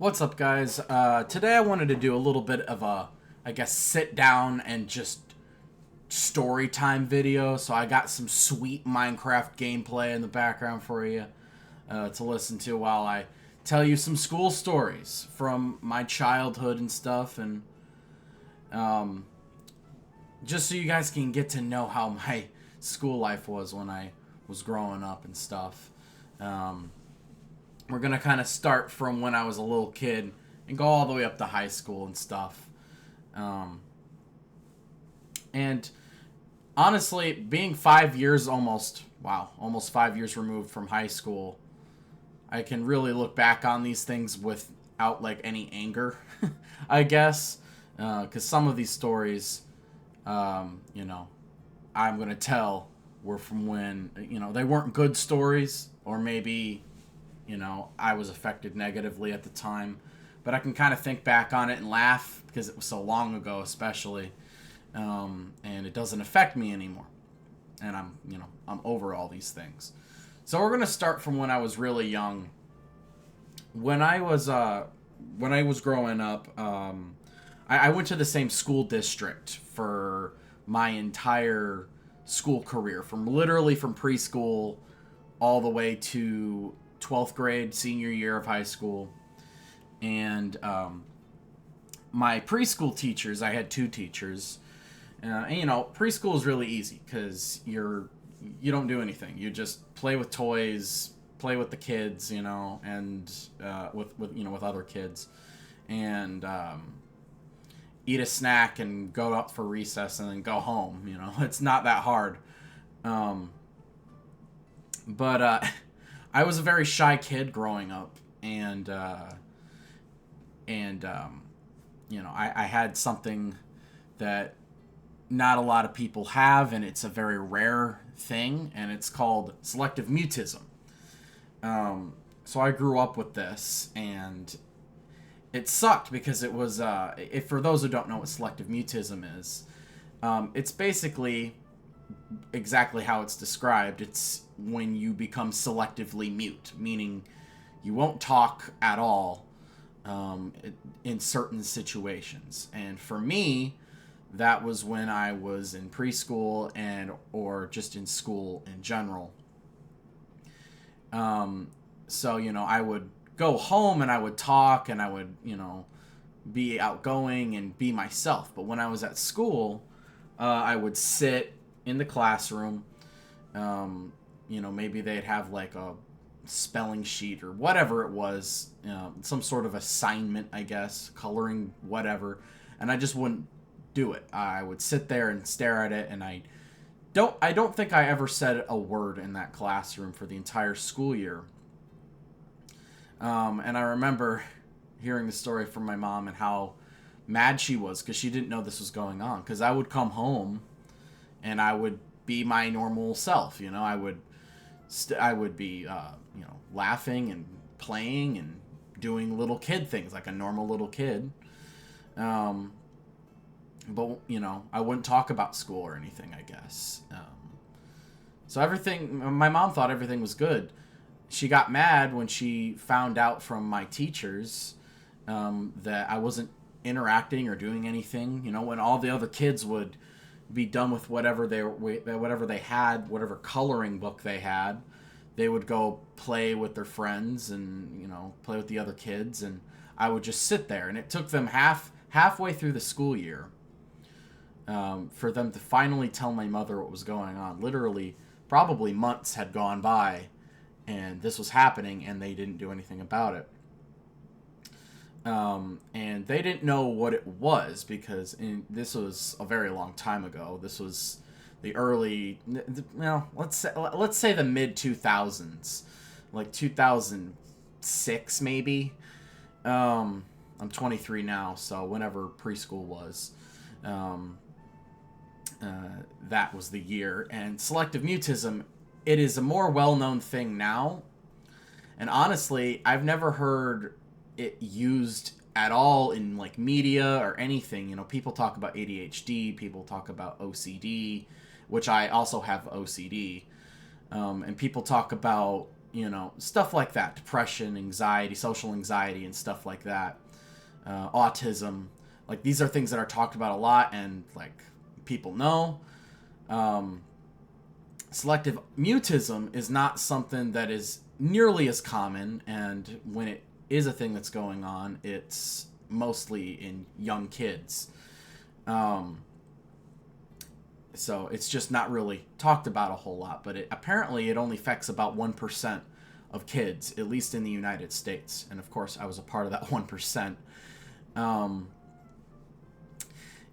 What's up, guys? Today I wanted to do a little bit of a, I guess, sit down and just story time video. So I got some sweet Minecraft gameplay in the background for you to listen to while I tell you some school stories from my childhood and stuff, and just so you guys can get to know how my school life was when I was growing up and stuff. We're going to kind of start from when I was a little kid and go all the way up to high school and stuff. And honestly, being 5 years almost 5 years removed from high school, I can really look back on these things without like any anger, I guess. Because some of these stories, I'm going to tell were from when, they weren't good stories, or maybe I was affected negatively at the time. But I can kind of think back on it and laugh because it was so long ago, especially. And it doesn't affect me anymore. And I'm over all these things. So we're going to start from when I was really young. When I was growing up, I went to the same school district for my entire school career, from preschool all the way to 12th grade, senior year of high school. And my preschool teachers, I had two teachers. Preschool is really easy because you don't do anything. You just play with toys, play with the kids, and with other kids, and eat a snack and go up for recess and then go home. It's not that hard. But I was a very shy kid growing up, and I had something that not a lot of people have, and it's a very rare thing, and it's called selective mutism. So I grew up with this, and it sucked because it was, for those who don't know what selective mutism is, it's basically exactly how it's described. It's when you become selectively mute, meaning you won't talk at all in certain situations. And for me, that was when I was in preschool or just in school in general. So I would go home and I would talk and I would be outgoing and be myself. But when I was at school, I would sit in the classroom. Maybe they'd have like a spelling sheet or whatever it was, some sort of assignment, I guess, coloring, whatever, and I just wouldn't do it. I would sit there and stare at it, and I don't think I ever said a word in that classroom for the entire school year. And I remember hearing the story from my mom and how mad she was because she didn't know this was going on. Because I would come home and I would be my normal self. I would be laughing and playing and doing little kid things like a normal little kid. But I wouldn't talk about school or anything, I guess. So my mom thought everything was good. She got mad when she found out from my teachers that I wasn't interacting or doing anything. When all the other kids would be done with whatever they had, whatever coloring book they had, they would go play with their friends and play with the other kids, and I would just sit there. And it took them halfway through the school year for them to finally tell my mother what was going on. Literally, probably months had gone by, and this was happening, and they didn't do anything about it. And they didn't know what it was because this was a very long time ago. This was the early, let's say the mid 2000s, like 2006 maybe. I'm 23 now, so whenever preschool was, that was the year. And selective mutism, it is a more well-known thing now. And honestly, I've never heard it used at all in like media or anything. People talk about ADHD, people talk about OCD, which I also have OCD. And people talk about stuff like that. Depression, anxiety, social anxiety, and stuff like that. Autism. Like, these are things that are talked about a lot and, like, people know. Selective mutism is not something that is nearly as common, and when it is a thing that's going on, it's mostly in young kids. So it's just not really talked about a whole lot, but apparently it only affects about 1% of kids, at least in the United States. And of course, I was a part of that 1%.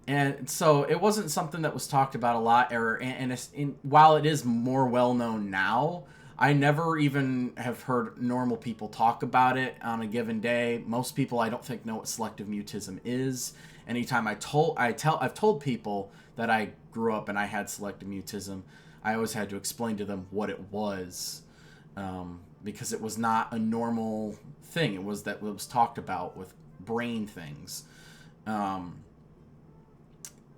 And so it wasn't something that was talked about a lot. While it is more well known now, I never even have heard normal people talk about it on a given day. Most people, I don't think, know what selective mutism is. Anytime I've told people that I grew up and I had selective mutism, I always had to explain to them what it was, because it was not a normal thing. It was talked about with brain things.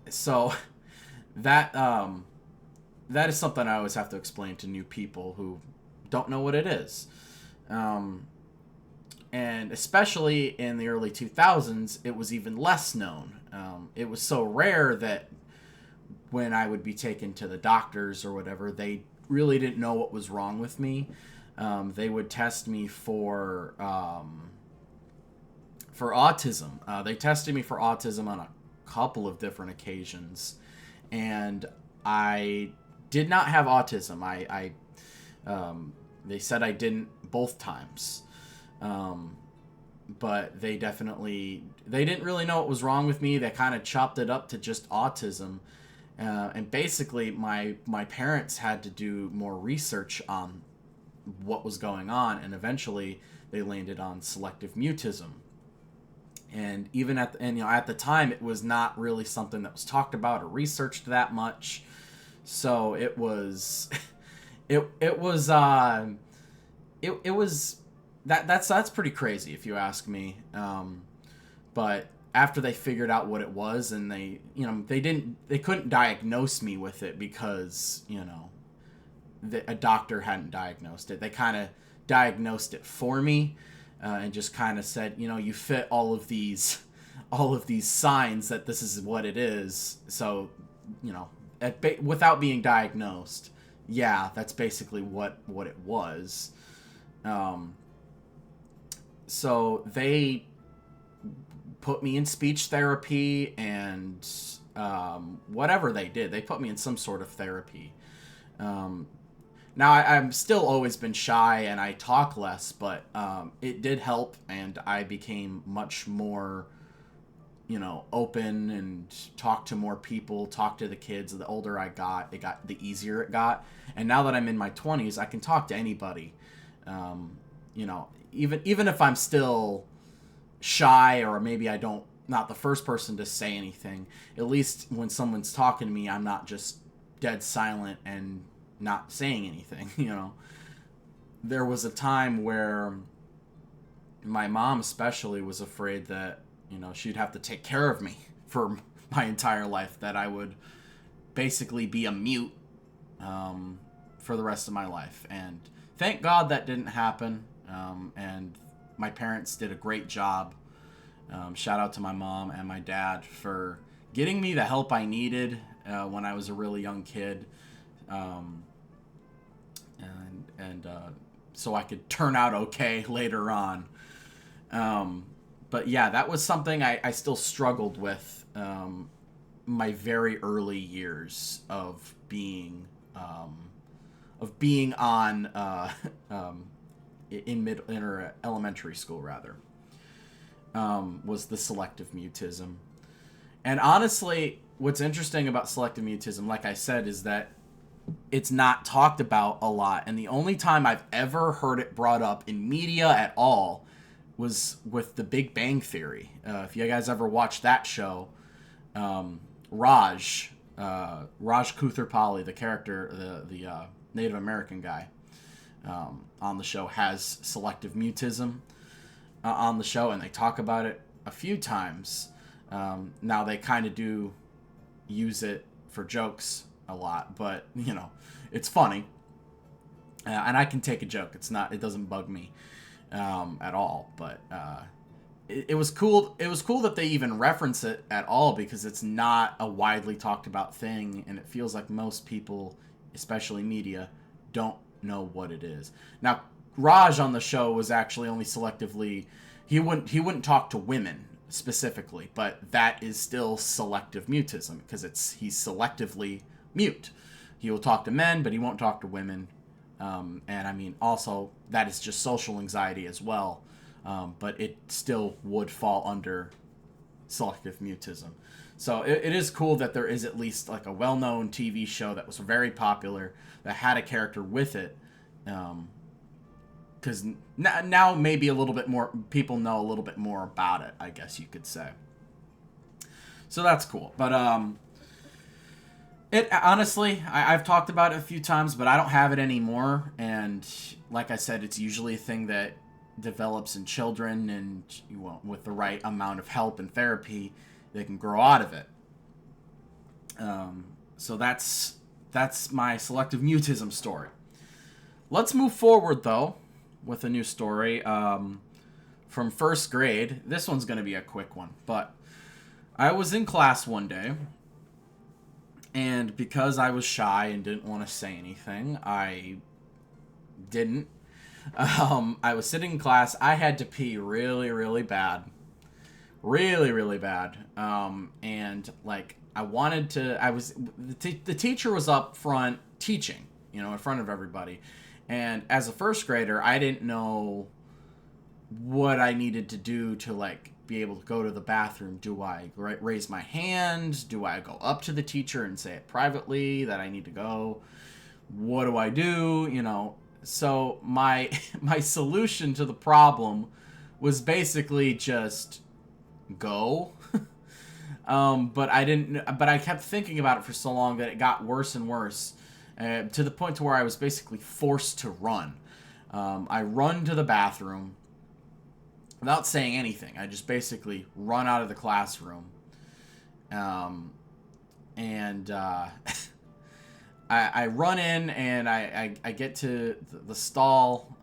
So that is something I always have to explain to new people who don't know what it is. And especially in the early 2000s, it was even less known. It was so rare that when I would be taken to the doctors or whatever, they really didn't know what was wrong with me. They would test me for autism. They tested me for autism on a couple of different occasions, and I did not have autism. They said I didn't both times, but they didn't really know what was wrong with me. They kind of chopped it up to just autism, and basically my parents had to do more research on what was going on, and eventually they landed on selective mutism. And even at the time, it was not really something that was talked about or researched that much. So it was, that's pretty crazy if you ask me. But after they figured out what it was, and they couldn't diagnose me with it because a doctor hadn't diagnosed it. They kind of diagnosed it for me. And just kind of said, you fit all of these signs that this is what it is. So, without being diagnosed, yeah, that's basically what it was. So they put me in speech therapy and whatever they did. They put me in some sort of therapy. Now, I'm still always been shy and I talk less, but it did help, and I became much more, open and talked to more people, talked to the kids. The older I got, the easier it got. And now that I'm in my 20s, I can talk to anybody. Even if I'm still shy, or maybe not the first person to say anything, at least when someone's talking to me, I'm not just dead silent and not saying anything. There was a time where my mom especially was afraid that she'd have to take care of me for my entire life, that I would basically be a mute for the rest of my life. And thank God that didn't happen. And my parents did a great job. Shout out to my mom and my dad for getting me the help I needed when I was a really young kid. So I could turn out okay later on. But yeah, that was something I still struggled with my very early years of being on in or elementary school rather. Was the selective mutism. And honestly, what's interesting about selective mutism, like I said, is that it's not talked about a lot. And the only time I've ever heard it brought up in media at all was with The Big Bang Theory. If you guys ever watched that show, Raj Kutherpally, the character, the Native American guy on the show, has selective mutism on the show, and they talk about it a few times. Now they kind of do use it for jokes a lot, but it's funny. And I can take a joke. It doesn't bug me at all. But it was cool. It was cool that they even reference it at all, because it's not a widely talked about thing, and it feels like most people, especially media, don't know what it is. Now, Raj on the show was actually only selectively, he wouldn't talk to women specifically, but that is still selective mutism, because he's selectively mute. He will talk to men, but he won't talk to women. And I mean, also, that is just social anxiety as well. But it still would fall under selective mutism. So it is cool that there is at least like a well-known TV show that was very popular that had a character with it. Because now maybe a little bit more people know a little bit more about it, I guess you could say. So that's cool. But it honestly, I've talked about it a few times, but I don't have it anymore. And like I said, it's usually a thing that develops in children, and with the right amount of help and therapy, they can grow out of it. So that's my selective mutism story. Let's move forward though with a new story from first grade. This one's going to be a quick one, but I was in class one day. And because I was shy and didn't want to say anything, I didn't. I was sitting in class. I had to pee really, really bad. Really, really bad. And, like, the teacher was up front teaching, in front of everybody. And as a first grader, I didn't know what I needed to do to, like, be able to go to the bathroom. Do I raise my hand? Do I go up to the teacher and say it privately that I need to go? What do I do? So my solution to the problem was basically just go. But I kept thinking about it for so long that it got worse and worse, to the point to where I was basically forced to run. I run to the bathroom without saying anything. I just basically run out of the classroom. And I run in, and I get to the stall,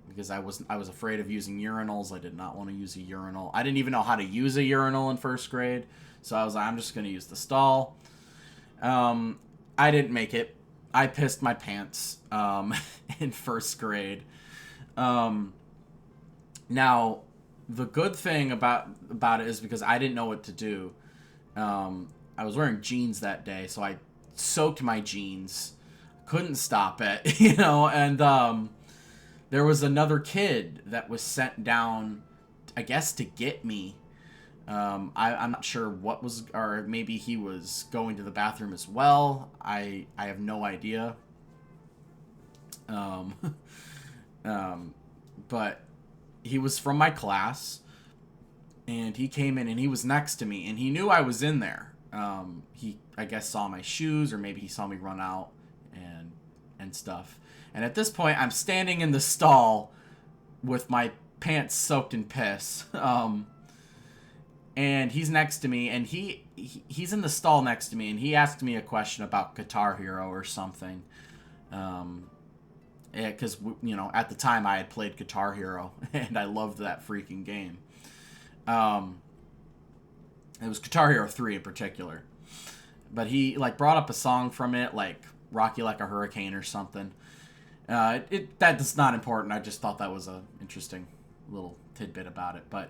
because I was afraid of using urinals. I did not want to use a urinal. I didn't even know how to use a urinal in first grade. So I was like, I'm just going to use the stall. I didn't make it. I pissed my pants in first grade. Now, the good thing about it is, because I didn't know what to do, I was wearing jeans that day, so I soaked my jeans. Couldn't stop it, and there was another kid that was sent down, I guess, to get me. I'm not sure what was, or maybe he was going to the bathroom as well. I have no idea. But he was from my class, and he came in, and he was next to me, and he knew I was in there. He, I guess, saw my shoes, or maybe he saw me run out and stuff. And at this point, I'm standing in the stall with my pants soaked in piss. And he's next to me, and he's in the stall next to me, and he asked me a question about Guitar Hero or something. Because, at the time I had played Guitar Hero, and I loved that freaking game. It was Guitar Hero 3 in particular. But he, like, brought up a song from it, like Rock You Like a Hurricane or something. That's not important. I just thought that was a interesting little tidbit about it. But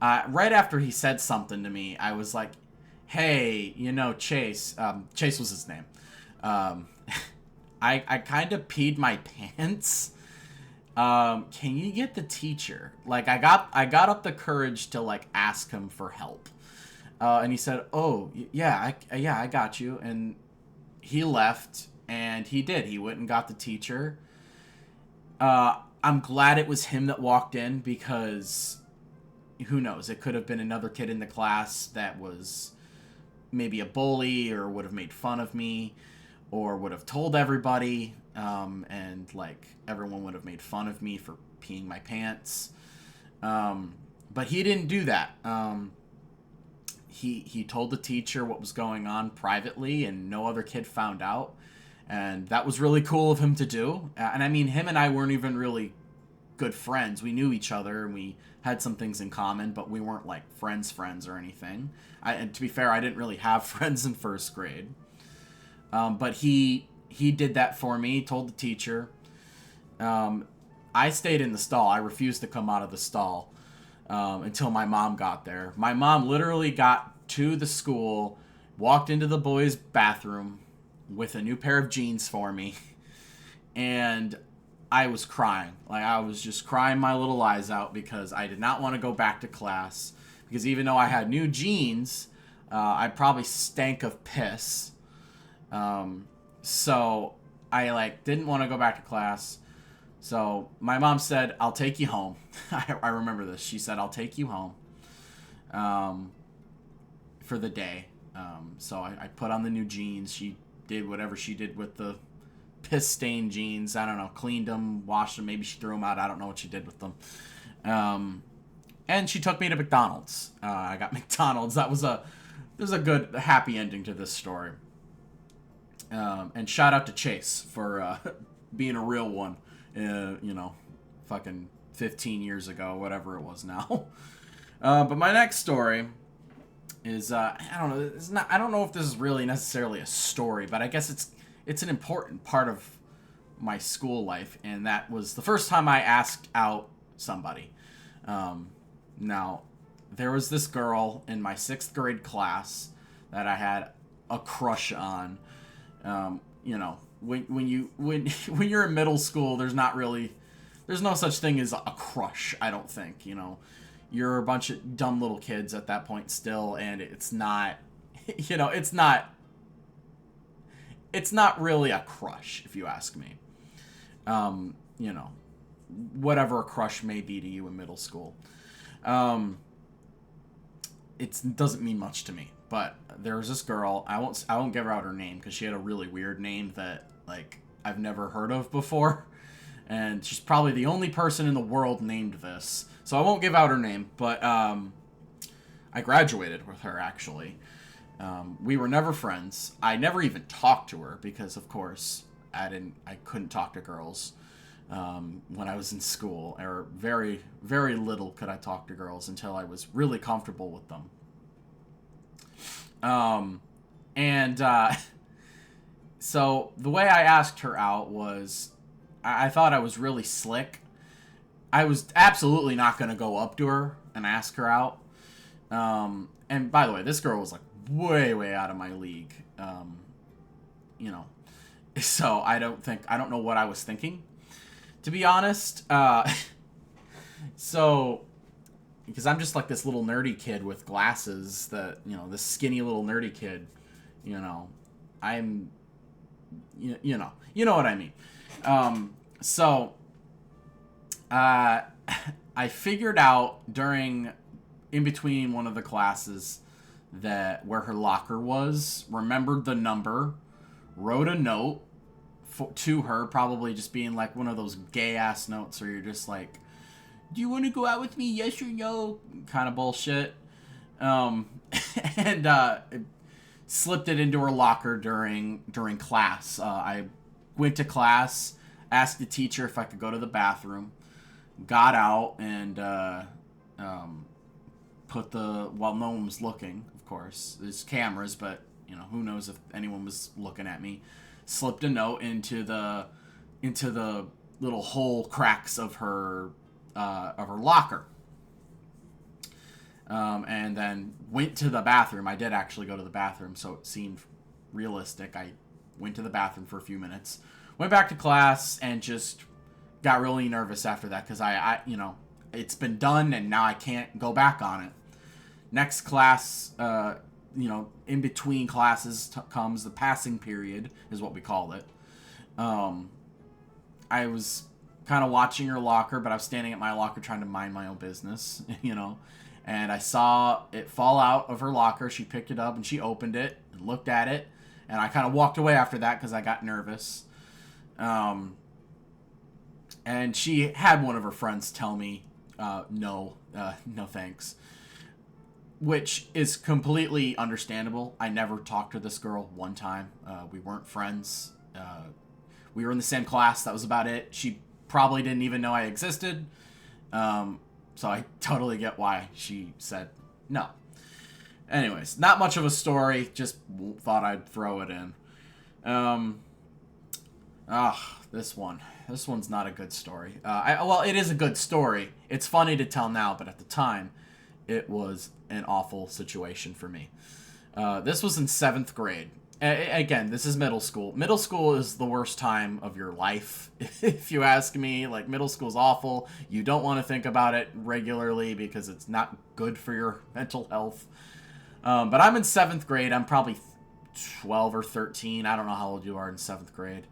right after he said something to me, I was like, hey, Chase. Chase was his name. I kind of peed my pants. Can you get the teacher? Like, I got up the courage to, like, ask him for help. And he said, oh, yeah, I got you. And he left, and he did. He went and got the teacher. I'm glad it was him that walked in, because who knows? It could have been another kid in the class that was maybe a bully, or would have made fun of me, or would have told everybody, and, like, everyone would have made fun of me for peeing my pants. But he didn't do that. He told the teacher what was going on privately, and no other kid found out. And that was really cool of him to do. And I mean, him and I weren't even really good friends. We knew each other and we had some things in common, but we weren't like friends or anything. And to be fair, I didn't really have friends in first grade. But he did that for me, told the teacher. I stayed in the stall. I refused to come out of the stall until my mom got there. My mom literally got to the school, walked into the boys' bathroom with a new pair of jeans for me, and I was crying. Like, I was just crying my little eyes out because I did not want to go back to class. Because even though I had new jeans, I probably stank of piss. So I like didn't want to go back to class. So my mom said, "I'll take you home." I remember this. She said, "I'll take you home for the day." So I put on the new jeans. She did whatever she did with the piss-stained jeans. I don't know, cleaned them, washed them. Maybe she threw them out. I don't know what she did with them. And she took me to McDonald's. I got McDonald's. There's a good, happy ending to this story. And shout out to Chase for being a real one. Fucking 15 years ago, whatever it was now. But my next story is I don't know. I don't know if this is really necessarily a story, but I guess it's an important part of my school life, and that was the first time I asked out somebody. Now, there was this girl in my 6th grade class that I had a crush on. When you're in middle school, there's no such thing as a crush, I don't think. You're a bunch of dumb little kids at that point still, and it's not really a crush, if you ask me. Whatever a crush may be to you in middle school. It doesn't mean much to me. But there was this girl, I won't give her out her name because she had a really weird name that I've never heard of before. And she's probably the only person in the world named this. So I won't give out her name, but I graduated with her, actually. We were never friends. I never even talked to her because, of course, I couldn't talk to girls when I was in school. Or very, very little could I talk to girls until I was really comfortable with them. So the way I asked her out was, I thought I was really slick. I was absolutely not going to go up to her and ask her out. And by the way, this girl was like way, way out of my league. So I don't know what I was thinking, to be honest. Because I'm just like this little nerdy kid with glasses this skinny little nerdy kid, I'm, you know what I mean. I figured out in between one of the classes where her locker was, remembered the number, wrote a note to her, probably just being like one of those gay ass notes where you're just like, "Do you want to go out with me? Yes or no?" kind of bullshit. And slipped it into her locker during class. I went to class, asked the teacher if I could go to the bathroom, got out, and while no one was looking, of course. There's cameras, but who knows if anyone was looking at me. Slipped a note into the little hole cracks of her locker. And then went to the bathroom. I did actually go to the bathroom, so it seemed realistic. I went to the bathroom for a few minutes, went back to class, and just got really nervous after that because I it's been done and now I can't go back on it. Next class, in between classes comes the passing period, is what we call it. I was kind of watching her locker, but I was standing at my locker trying to mind my own business, and I saw it fall out of her locker. She picked it up and she opened it and looked at it, and I kind of walked away after that because I got nervous. And she had one of her friends tell me, no thanks. Which is completely understandable. I never talked to this girl one time. We weren't friends. We were in the same class. That was about it. She probably didn't even know I existed. So I totally get why she said no. Anyways, not much of a story. Just thought I'd throw it in. This one. This one's not a good story. Well, it is a good story. It's funny to tell now, but at the time, it was an awful situation for me. This was in 7th grade. Again, this is middle school. Middle school is the worst time of your life, if you ask me. Like, middle school's awful. You don't want to think about it regularly because it's not good for your mental health. But I'm in 7th grade. I'm probably 12 or 13. I don't know how old you are in 7th grade.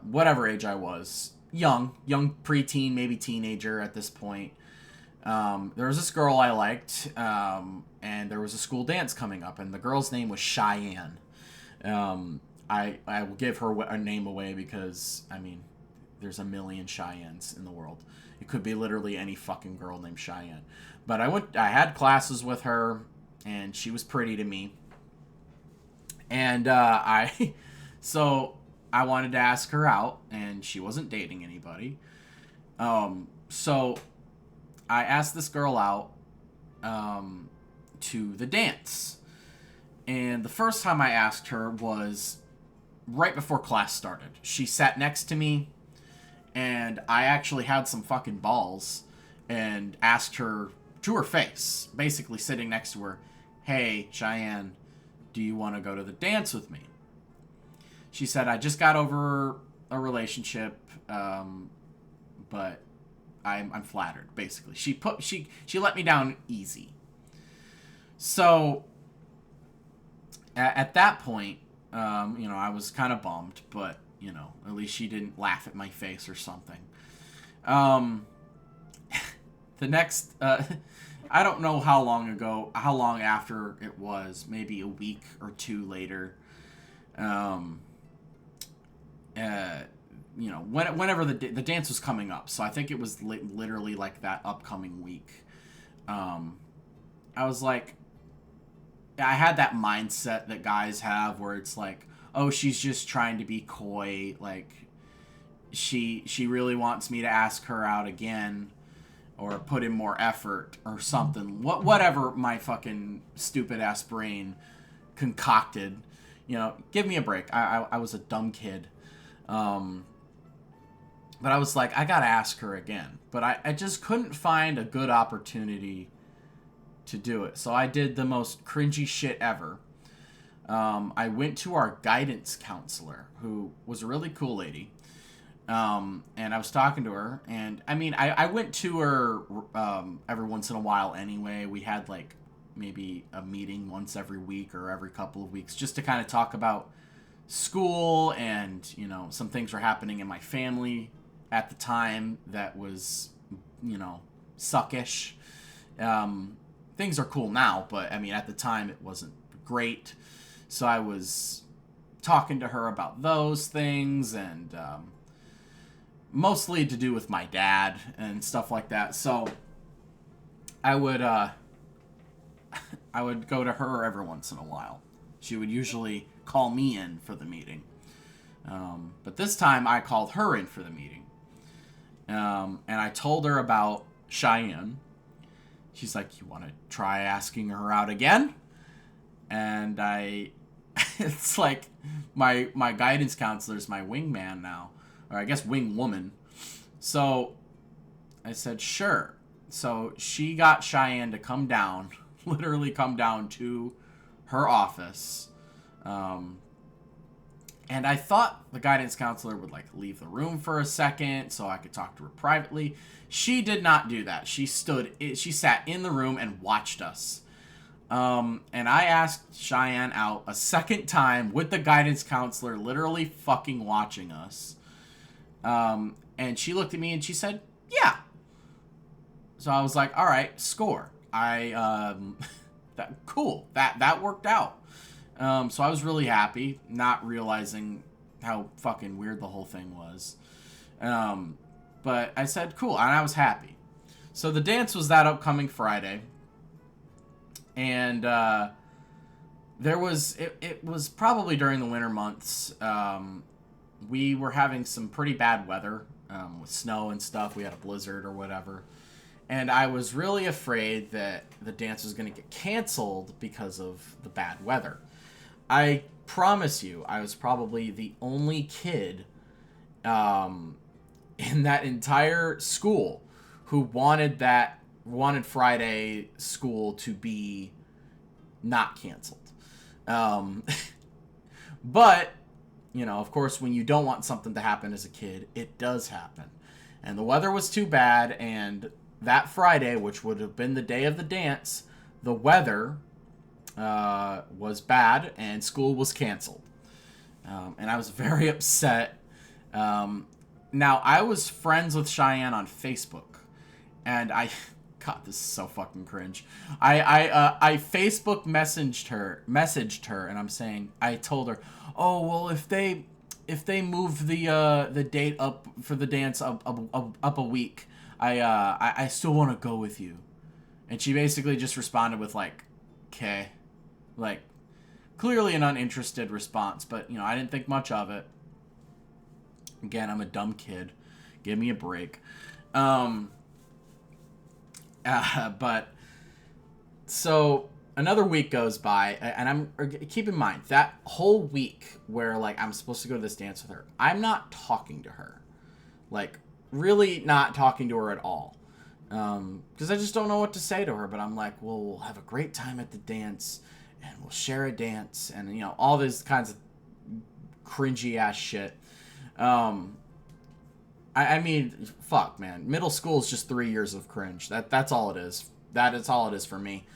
Whatever age I was. Young preteen, maybe teenager at this point. There was this girl I liked, and there was a school dance coming up, and the girl's name was Cheyenne. I will give her a name away because, I mean, there's a million Cheyennes in the world. It could be literally any fucking girl named Cheyenne. But I had classes with her, and she was pretty to me. And so I wanted to ask her out, and she wasn't dating anybody. So I asked this girl out to the dance. And the first time I asked her was right before class started. She sat next to me, and I actually had some fucking balls and asked her to her face, basically sitting next to her, "Hey, Cheyenne, do you want to go to the dance with me?" She said, "I just got over a relationship, but I'm flattered," basically. She let me down easy. So at that point, I was kind of bummed, but at least she didn't laugh at my face or something. The next, I don't know how long after it was, maybe a week or two later. Whenever the dance was coming up, so I think it was literally like that upcoming week. I was like, I had that mindset that guys have where it's like, oh, she's just trying to be coy, like she really wants me to ask her out again or put in more effort or something. Whatever my fucking stupid ass brain concocted. Give me a break. I was a dumb kid. But I was like, I gotta ask her again. But I just couldn't find a good opportunity to do it. So I did the most cringy shit ever. I went to our guidance counselor, who was a really cool lady. And I was talking to her. And, I mean, I went to her every once in a while anyway. We had, like, maybe a meeting once every week or every couple of weeks just to kind of talk about school and, some things were happening in my family at the time that was, suckish. Things are cool now, but, I mean, at the time it wasn't great. So I was talking to her about those things and mostly to do with my dad and stuff like that. So I would go to her every once in a while. She would usually call me in for the meeting. But this time I called her in for the meeting. And I told her about Cheyenne. She's like, "You want to try asking her out again?" And it's like my guidance counselor's my wingman now. Or I guess wing woman. So I said, sure. So she got Cheyenne to come down, literally come down to her office. And I thought the guidance counselor would like leave the room for a second so I could talk to her privately. She did not do that. She sat in the room and watched us. And I asked Cheyenne out a second time with the guidance counselor literally fucking watching us. And she looked at me and she said, "Yeah." So I was like, all right, score. Cool. That worked out. So I was really happy, not realizing how fucking weird the whole thing was. But I said, cool, and I was happy. So the dance was that upcoming Friday. And it was probably during the winter months. We were having some pretty bad weather with snow and stuff. We had a blizzard or whatever. And I was really afraid that the dance was going to get canceled because of the bad weather. I promise you, I was probably the only kid in that entire school who wanted Friday school to be not canceled. Um, but of course, when you don't want something to happen as a kid, it does happen. And the weather was too bad, and that Friday, which would have been the day of the dance, the weather was bad, and school was canceled. And I was very upset. Now, I was friends with Cheyenne on Facebook, and God, this is so fucking cringe. I Facebook messaged her, and I told her, oh well, if they move the date up for the dance up a week, I still want to go with you. And she basically just responded with like, okay, like clearly an uninterested response, but I didn't think much of it. Again, I'm a dumb kid. Give me a break. But so another week goes by, and keep in mind that whole week where like I'm supposed to go to this dance with her, I'm not talking to her, like really not talking to her at all, because I just don't know what to say to her. But I'm like, well, we'll have a great time at the dance, and we'll share a dance, and all these kinds of cringy ass shit. I mean, fuck, man. Middle school is just 3 years of cringe. That's all it is. That is all it is for me.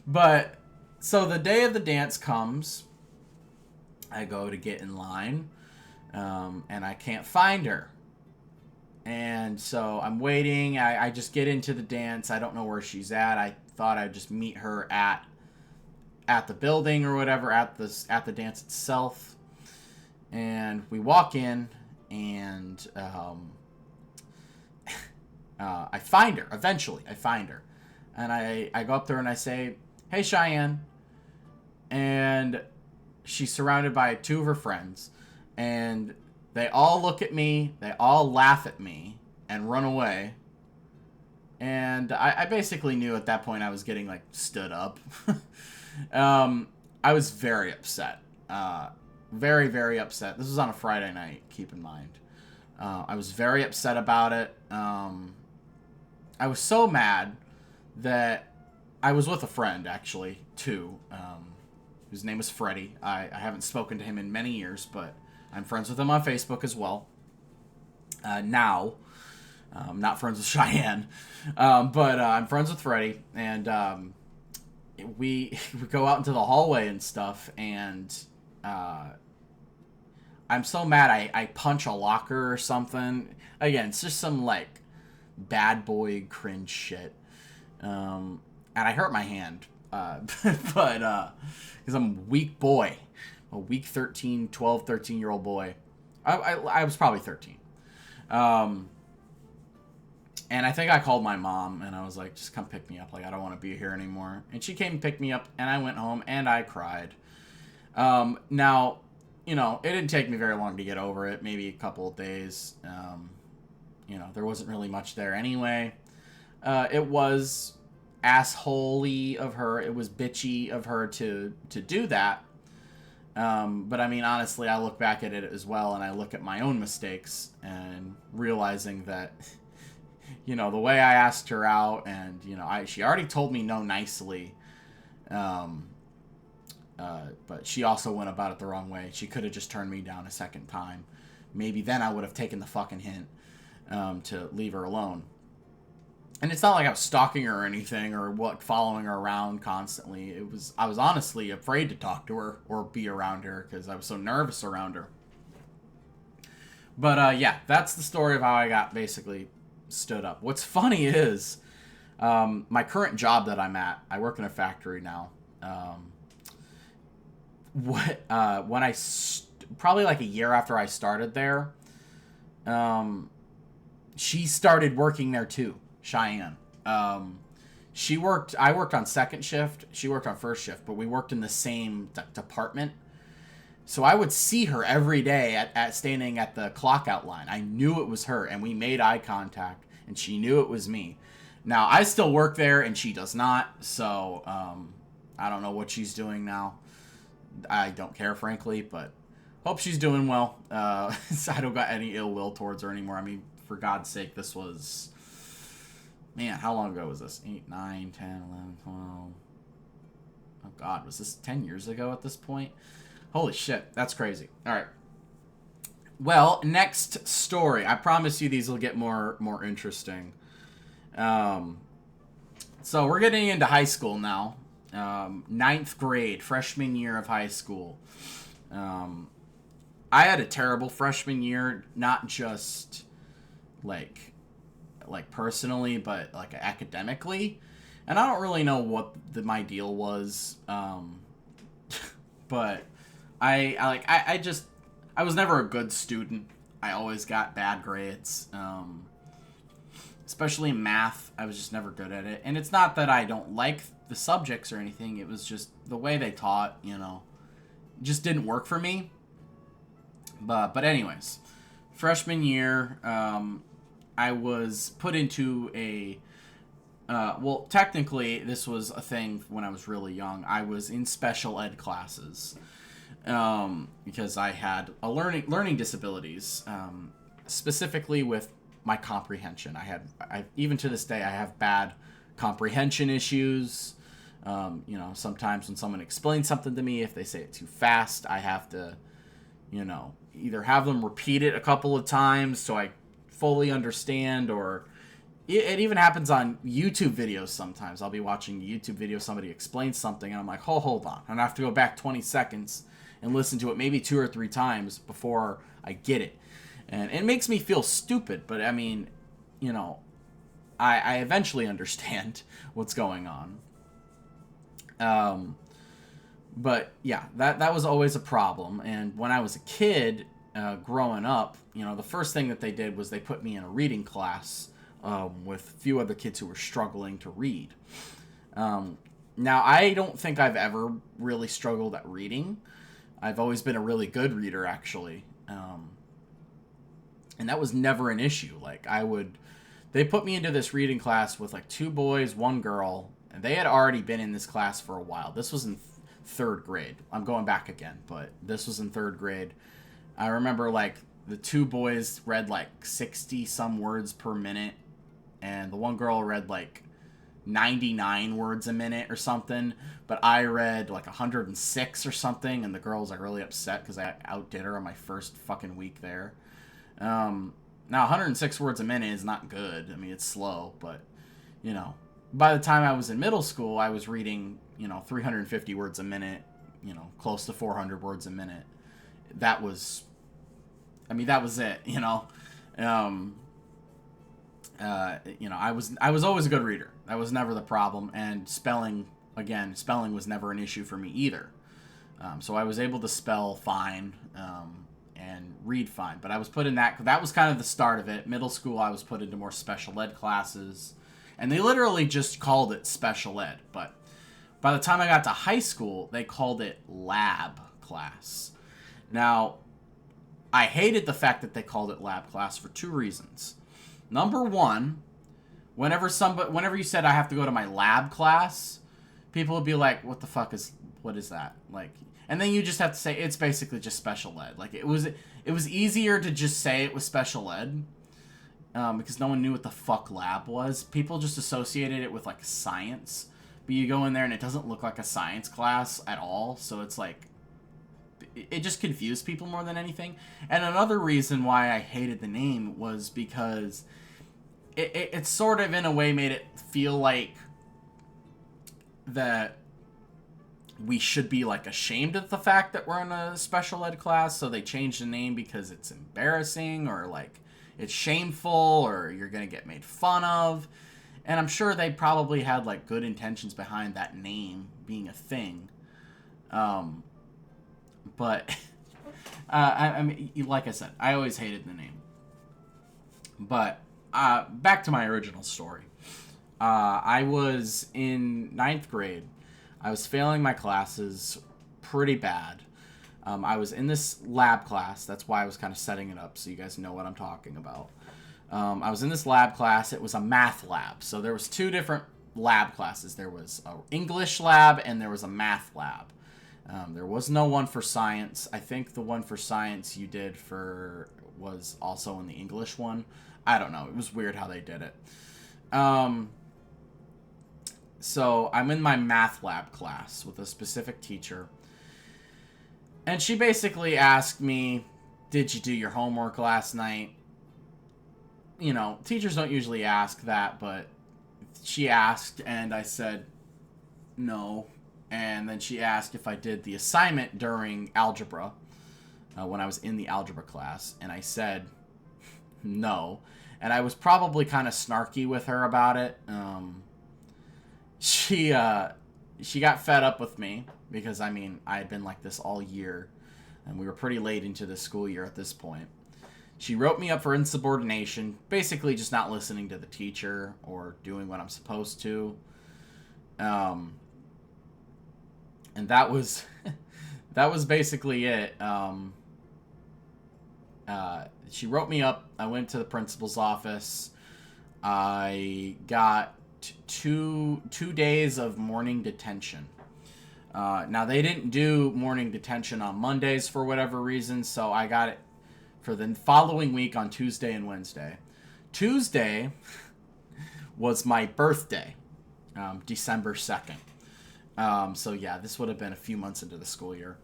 But so the day of the dance comes. I go to get in line, and I can't find her. And so I'm waiting. I just get into the dance. I don't know where she's at. I thought I'd just meet her at the building or whatever, at the dance itself. And we walk in, and I find her. Eventually, I find her. And I go up to her and I say, hey, Cheyenne. And she's surrounded by two of her friends. And they all look at me, they all laugh at me, and run away. And I basically knew at that point I was getting, like, stood up. I was very upset. Very, very upset. This was on a Friday night, keep in mind. I was very upset about it. I was so mad that I was with a friend, actually, too, whose name was Freddie. I haven't spoken to him in many years, but I'm friends with him on Facebook as well. Now. I'm not friends with Cheyenne. But I'm friends with Freddie. And we go out into the hallway and stuff, and I'm so mad I punch a locker or something. Again, it's just some, like, bad boy cringe shit. And I hurt my hand. But, because I'm a weak boy. A weak 12, 13-year-old boy. I was probably 13. And I think I called my mom, and I was like, just come pick me up. Like, I don't want to be here anymore. And she came and picked me up, and I went home, and I cried. Now, it didn't take me very long to get over it. Maybe a couple of days. There wasn't really much there anyway. It was assholey of her. It was bitchy of her to do that. But I mean, honestly, I look back at it as well, and I look at my own mistakes, and realizing that... the way I asked her out, and, she already told me no nicely. But she also went about it the wrong way. She could have just turned me down a second time. Maybe then I would have taken the fucking hint to leave her alone. And it's not like I was stalking her or anything, or following her around constantly. I was honestly afraid to talk to her or be around her because I was so nervous around her. But yeah, that's the story of how I got basically stood up. What's funny is my current job that I'm at, I work in a factory now. When probably like a year after I started there, she started working there too, Cheyenne. I worked on second shift. She worked on first shift, but we worked in the same department. So I would see her every day at standing at the clock out line. I knew it was her, and we made eye contact, and she knew it was me. Now, I still work there, and she does not, so I don't know what she's doing now. I don't care, frankly, but hope she's doing well. I don't got any ill will towards her anymore. I mean, for God's sake, this was... Man, how long ago was this? 8, 9, 10, 11, 12... Oh, God, was this 10 years ago at this point? Holy shit, that's crazy. All right. Well, next story. I promise you these will get more interesting. So we're getting into high school now. 9th grade, freshman year of high school. I had a terrible freshman year, not just like personally, but like academically. And I don't really know what my deal was. But I was never a good student. I always got bad grades. Especially in math, I was just never good at it. And it's not that I don't like the subjects or anything. It was just the way they taught, just didn't work for me. But anyways, freshman year, I was put into a... well, technically, this was a thing when I was really young. I was in special ed classes because I had a learning disabilities, specifically with my comprehension. I even to this day, I have bad comprehension issues. Sometimes when someone explains something to me, if they say it too fast, I have to, either have them repeat it a couple of times so I fully understand, or it even happens on YouTube videos sometimes. I'll be watching a YouTube video, somebody explains something, and I'm like, oh, hold on. And I have to go back 20 seconds and listen to it maybe 2 or 3 times before I get it. And it makes me feel stupid, but I mean, I eventually understand what's going on. But yeah, that was always a problem. And when I was a kid, growing up, the first thing that they did was they put me in a reading class with a few other kids who were struggling to read. Now, I don't think I've ever really struggled at reading. I've always been a really good reader, actually. And that was never an issue. They put me into this reading class with 2 boys, 1 girl, and they had already been in this class for a while. This was in 3rd grade. I'm going back again, but this was in 3rd grade. I remember, the 2 boys read, 60-some words per minute, and the 1 girl read, 99 words a minute or something, but I read, 106 or something, and the girl was, really upset because I outdid her on my first fucking week there. Now, 106 words a minute is not good. I mean, it's slow, but, by the time I was in middle school, I was reading, 350 words a minute, close to 400 words a minute. That was it, I was always a good reader. That was never the problem, and spelling was never an issue for me either. So I was able to spell fine, and read fine, but I was put in that was kind of the start of it. Middle school, I was put into more special ed classes, and they literally just called it special ed, but by the time I got to high school, they called it lab class. Now, I hated the fact that they called it lab class for 2 reasons. Number 1, whenever you said I have to go to my lab class, people would be like, what is that? And then you just have to say it's basically just special ed. It was easier to just say it was special ed, because no one knew what the fuck lab was. People just associated it with science, but you go in there and it doesn't look like a science class at all. So it's it just confused people more than anything. And another reason why I hated the name was because it sort of in a way made it feel like that we should be ashamed of the fact that we're in a special ed class, so they changed the name because it's embarrassing, or it's shameful, or you're gonna get made fun of. And I'm sure they probably had good intentions behind that name being a thing, but I mean, like I said, I always hated the name. But back to my original story. I was in ninth grade. I was failing my classes pretty bad. I was in this lab class. That's why I was kind of setting it up so you guys know what I'm talking about. I was in this lab class. It was a math lab. So there was two different lab classes. There was an English lab and there was a math lab. There was no one for science. I think the one for science you did for was also in the English one. I don't know. It was weird how they did it. So I'm in my math lab class with a specific teacher. And she basically asked me, did you do your homework last night? You know, teachers don't usually ask that, but she asked, and I said no. And then she asked if I did the assignment during algebra, when I was in the algebra class, and I said no. And I was probably kind of snarky with her about it. She got fed up with me because, I mean, I had been like this all year, and we were pretty late into the school year at this point. She wrote me up for insubordination, basically just not listening to the teacher or doing what I'm supposed to. And that was that was basically it. She wrote me up. I went to the principal's office. I got two days of morning detention. Now, they didn't do morning detention on Mondays for whatever reason, so I got it for the following week on Tuesday and Wednesday. Tuesday was my birthday, December 2nd. So, yeah, this would have been a few months into the school year.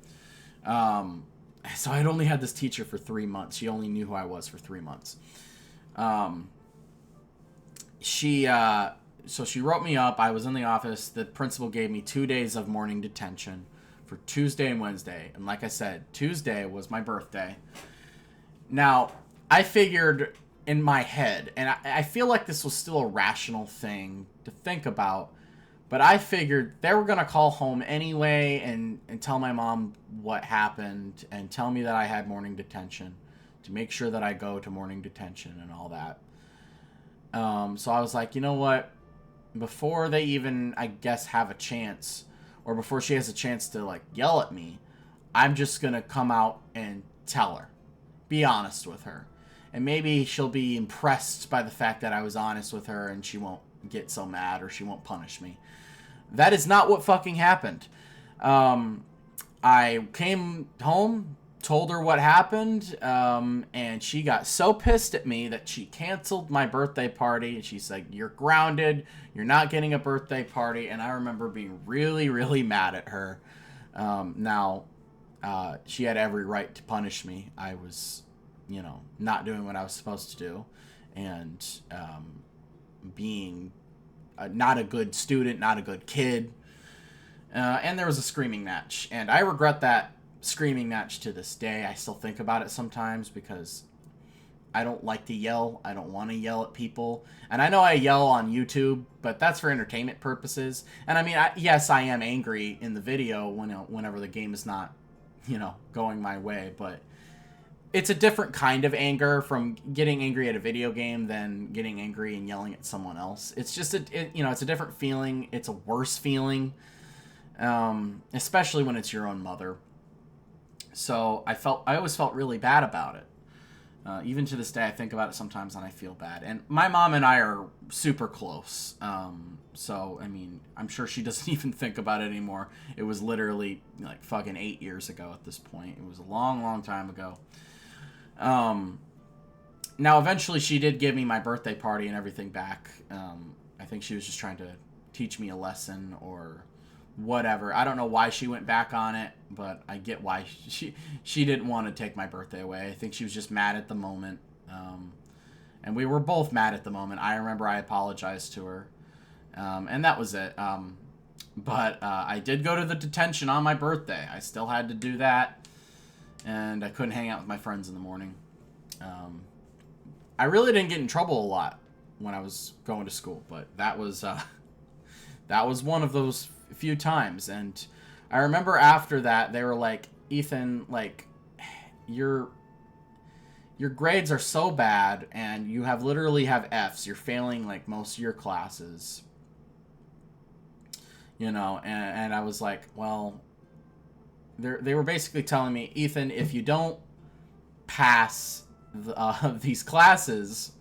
So I'd only had this teacher for 3 months. She only knew who I was for 3 months. So she wrote me up. I was in the office. The principal gave me 2 days of morning detention for Tuesday and Wednesday. And like I said, Tuesday was my birthday. Now, I figured in my head, and I feel like this was still a rational thing to think about, but I figured they were going to call home anyway and tell my mom what happened and tell me that I had morning detention to make sure that I go to morning detention and all that. So I was like, you know what? Before they even, I guess, have a chance, or before she has a chance to, like, yell at me, I'm just going to come out and tell her. Be honest with her. And maybe she'll be impressed by the fact that I was honest with her and she won't get so mad or she won't punish me. That is not what fucking happened. I came home, told her what happened, and she got so pissed at me that she canceled my birthday party. She's like, you're grounded, you're not getting a birthday party. And I remember being really, really mad at her. Now, she had every right to punish me. I was, not doing what I was supposed to do, and being not a good student, not a good kid. And there was a screaming match, and I regret that screaming match to this day. I still think about it sometimes because I don't like to yell. I don't want to yell at people. And I know I yell on YouTube, but that's for entertainment purposes. And I mean, yes, I am angry in the video whenever the game is not, going my way, but it's a different kind of anger from getting angry at a video game than getting angry and yelling at someone else. It's just it's a different feeling. It's a worse feeling, especially when it's your own mother. So I always felt really bad about it. Even to this day, I think about it sometimes and I feel bad. And my mom and I are super close. So, I mean, I'm sure she doesn't even think about it anymore. It was literally like fucking 8 years ago at this point. It was a long, long time ago. Now, eventually she did give me my birthday party and everything back. I think she was just trying to teach me a lesson or whatever. I don't know why she went back on it, but I get why she didn't want to take my birthday away. I think she was just mad at the moment. And we were both mad at the moment. I remember I apologized to her. And that was it. But I did go to the detention on my birthday. I still had to do that. And I couldn't hang out with my friends in the morning. I really didn't get in trouble a lot when I was going to school, but that was one of those few times. And I remember after that they were like, Ethan, like, you're your grades are so bad and you have literally have F's. You're failing like most of your classes. You know, and I was like, well, they were basically telling me, Ethan, if you don't pass these classes,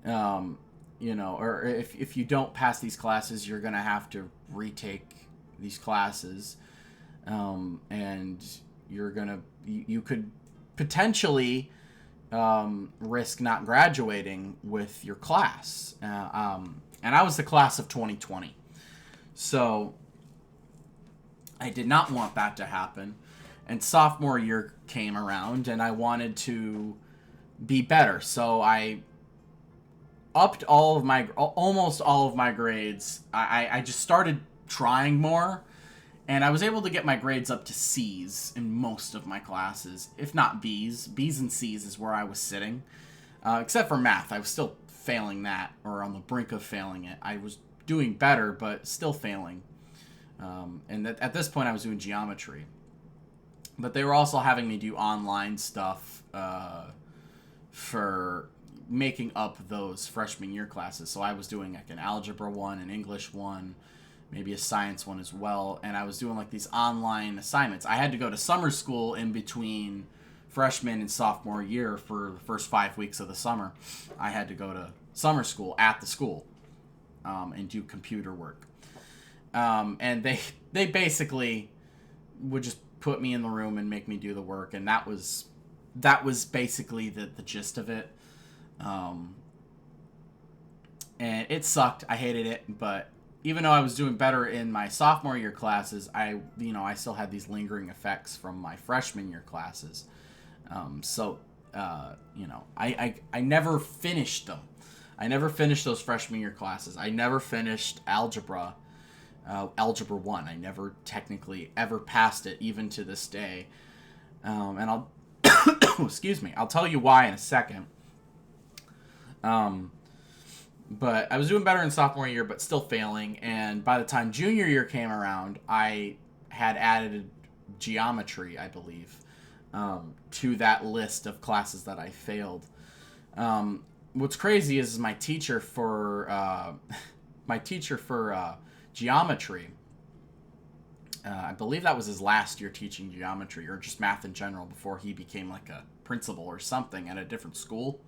you know, or if you don't pass these classes, you're going to have to retake these classes. And you're going to, you could potentially risk not graduating with your class. And I was the class of 2020. So I did not want that to happen. And sophomore year came around and I wanted to be better. So I upped almost all of my grades. I just started trying more, and I was able to get my grades up to C's in most of my classes, if not B's. B's and C's is where I was sitting, except for math. I was still failing that, or on the brink of failing it. I was doing better, but still failing. And at this point, I was doing geometry. But they were also having me do online stuff for making up those freshman year classes. So I was doing like an algebra one, an English one, maybe a science one as well. And I was doing like these online assignments. I had to go to summer school in between freshman and sophomore year for the first 5 weeks of the summer. I had to go to summer school at the school and do computer work. And they basically would just put me in the room and make me do the work. And that was basically the gist of it. And it sucked. I hated it, but even though I was doing better in my sophomore year classes, I still had these lingering effects from my freshman year classes. I never finished them. I never finished those freshman year classes. I never finished algebra 1. I never technically ever passed it, even to this day. And I'll excuse me. I'll tell you why in a second. But I was doing better in sophomore year, but still failing. And by the time junior year came around, I had added geometry, I believe, to that list of classes that I failed. What's crazy is my teacher for geometry. I believe that was his last year teaching geometry, or just math in general, before he became like a principal or something at a different school.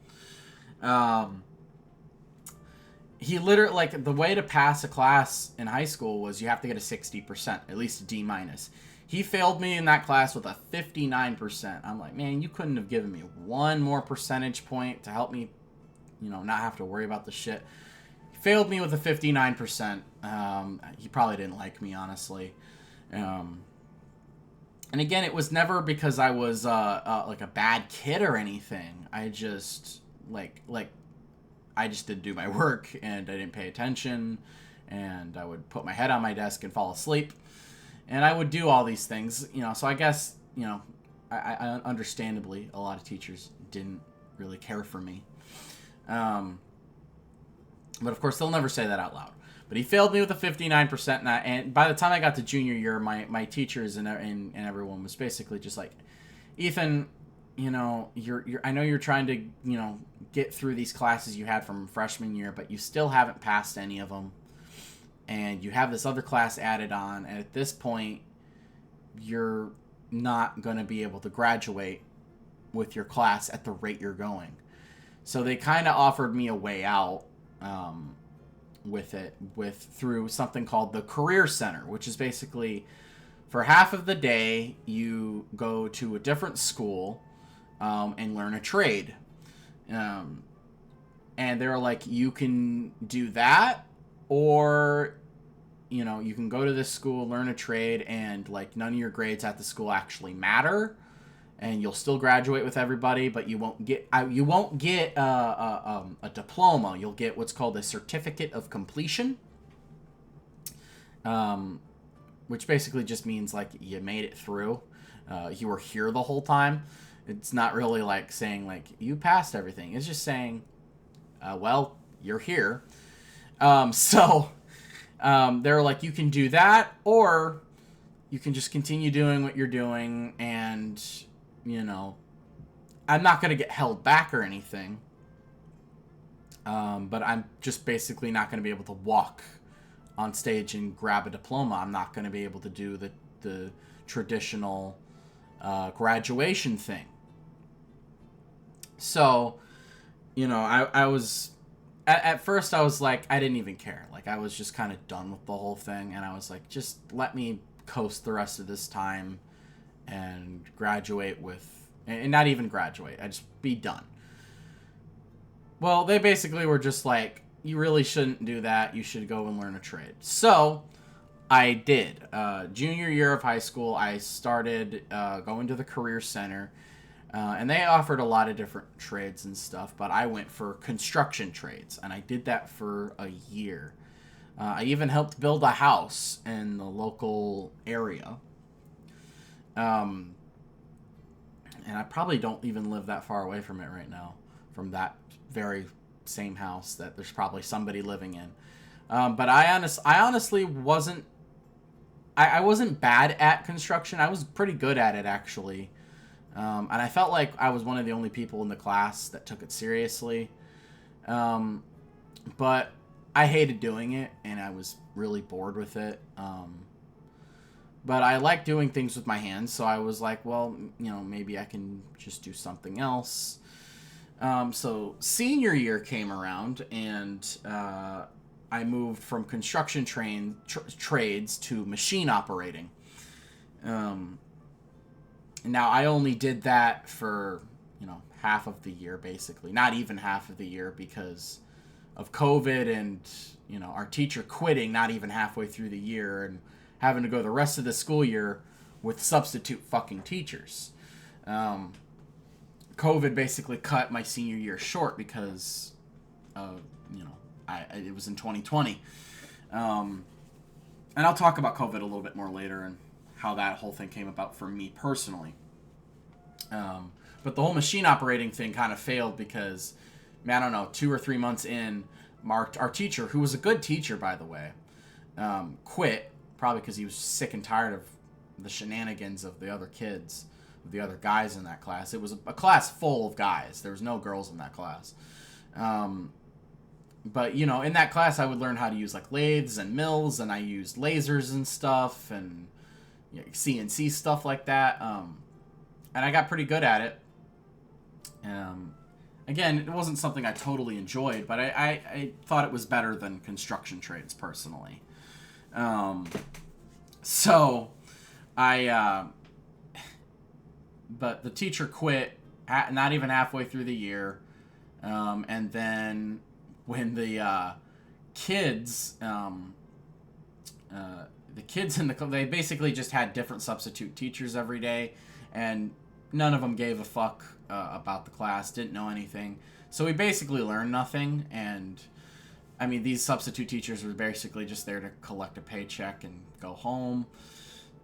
He literally, like, the way to pass a class in high school was you have to get a 60%, at least a D minus. He failed me in that class with a 59%. I'm like, man, you couldn't have given me one more percentage point to help me, not have to worry about the shit. He failed me with a 59%. He probably didn't like me, honestly. And again, it was never because I was like a bad kid or anything. I just I just didn't do my work, and I didn't pay attention, and I would put my head on my desk and fall asleep, and I would do all these things, so I guess, I understandably, a lot of teachers didn't really care for me. But of course, they'll never say that out loud. But he failed me with a 59%, and by the time I got to junior year, my teachers and everyone was basically just like, Ethan, I know you're trying to, get through these classes you had from freshman year, but you still haven't passed any of them. And you have this other class added on, and at this point, you're not going to be able to graduate with your class at the rate you're going. So they kind of offered me a way out through something called the Career Center, which is basically for half of the day, you go to a different school and learn a trade. And they're like, you can do that, or, you can go to this school, learn a trade, and like none of your grades at the school actually matter, and you'll still graduate with everybody, but you won't get a diploma. You'll get what's called a certificate of completion, which basically just means like you made it through. You were here the whole time. It's not really like saying like you passed everything. It's just saying, well, you're here. So they're like, you can do that, or you can just continue doing what you're doing, and I'm not going to get held back or anything. But I'm just basically not going to be able to walk on stage and grab a diploma. I'm not going to be able to do the traditional graduation thing. So, I was at first I was like, I didn't even care. Like, I was just kind of done with the whole thing, and I was like, just let me coast the rest of this time and graduate with, and not even graduate. I just be done. Well, they basically were just like, you really shouldn't do that. You should go and learn a trade. So I did. Junior year of high school, I started going to the career center. And they offered a lot of different trades and stuff, but I went for construction trades, and I did that for a year. I even helped build a house in the local area. And I probably don't even live that far away from it right now, from that very same house that there's probably somebody living in. But I honestly wasn't. I wasn't bad at construction. I was pretty good at it, actually. And I felt like I was one of the only people in the class that took it seriously. But I hated doing it, and I was really bored with it. But I like doing things with my hands, so I was like, well, maybe I can just do something else. So senior year came around, and I moved from construction trades to machine operating. Now, I only did that for, half of the year, basically. Not even half of the year, because of COVID and, our teacher quitting not even halfway through the year and having to go the rest of the school year with substitute fucking teachers. COVID basically cut my senior year short because, it was in 2020. And I'll talk about COVID a little bit more later and how that whole thing came about for me personally. But the whole machine operating thing kind of failed because, I don't know, 2 or 3 months in, our teacher, who was a good teacher, by the way, quit, probably because he was sick and tired of the shenanigans of the other kids, of the other guys in that class. It was a class full of guys. There was no girls in that class. But, in that class, I would learn how to use, like, lathes and mills, and I used lasers and stuff, and CNC stuff like that. And I got pretty good at it. Again, it wasn't something I totally enjoyed, but I thought it was better than construction trades, personally. So, but the teacher quit not even halfway through the year. And then when the kids, they basically just had different substitute teachers every day, and none of them gave a fuck about the class, didn't know anything. So we basically learned nothing, and these substitute teachers were basically just there to collect a paycheck and go home.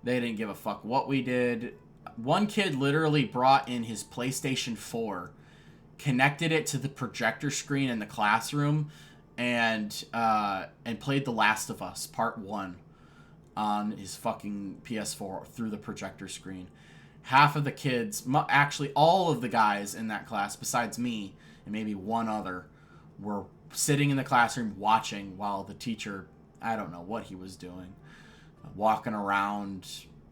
They didn't give a fuck what we did. One kid literally brought in his PlayStation 4, connected it to the projector screen in the classroom, and played The Last of Us Part 1 on his fucking PS4 through the projector screen. Half of the kids, actually all of the guys in that class, besides me and maybe one other, were sitting in the classroom watching while the teacher, I don't know what he was doing, walking around,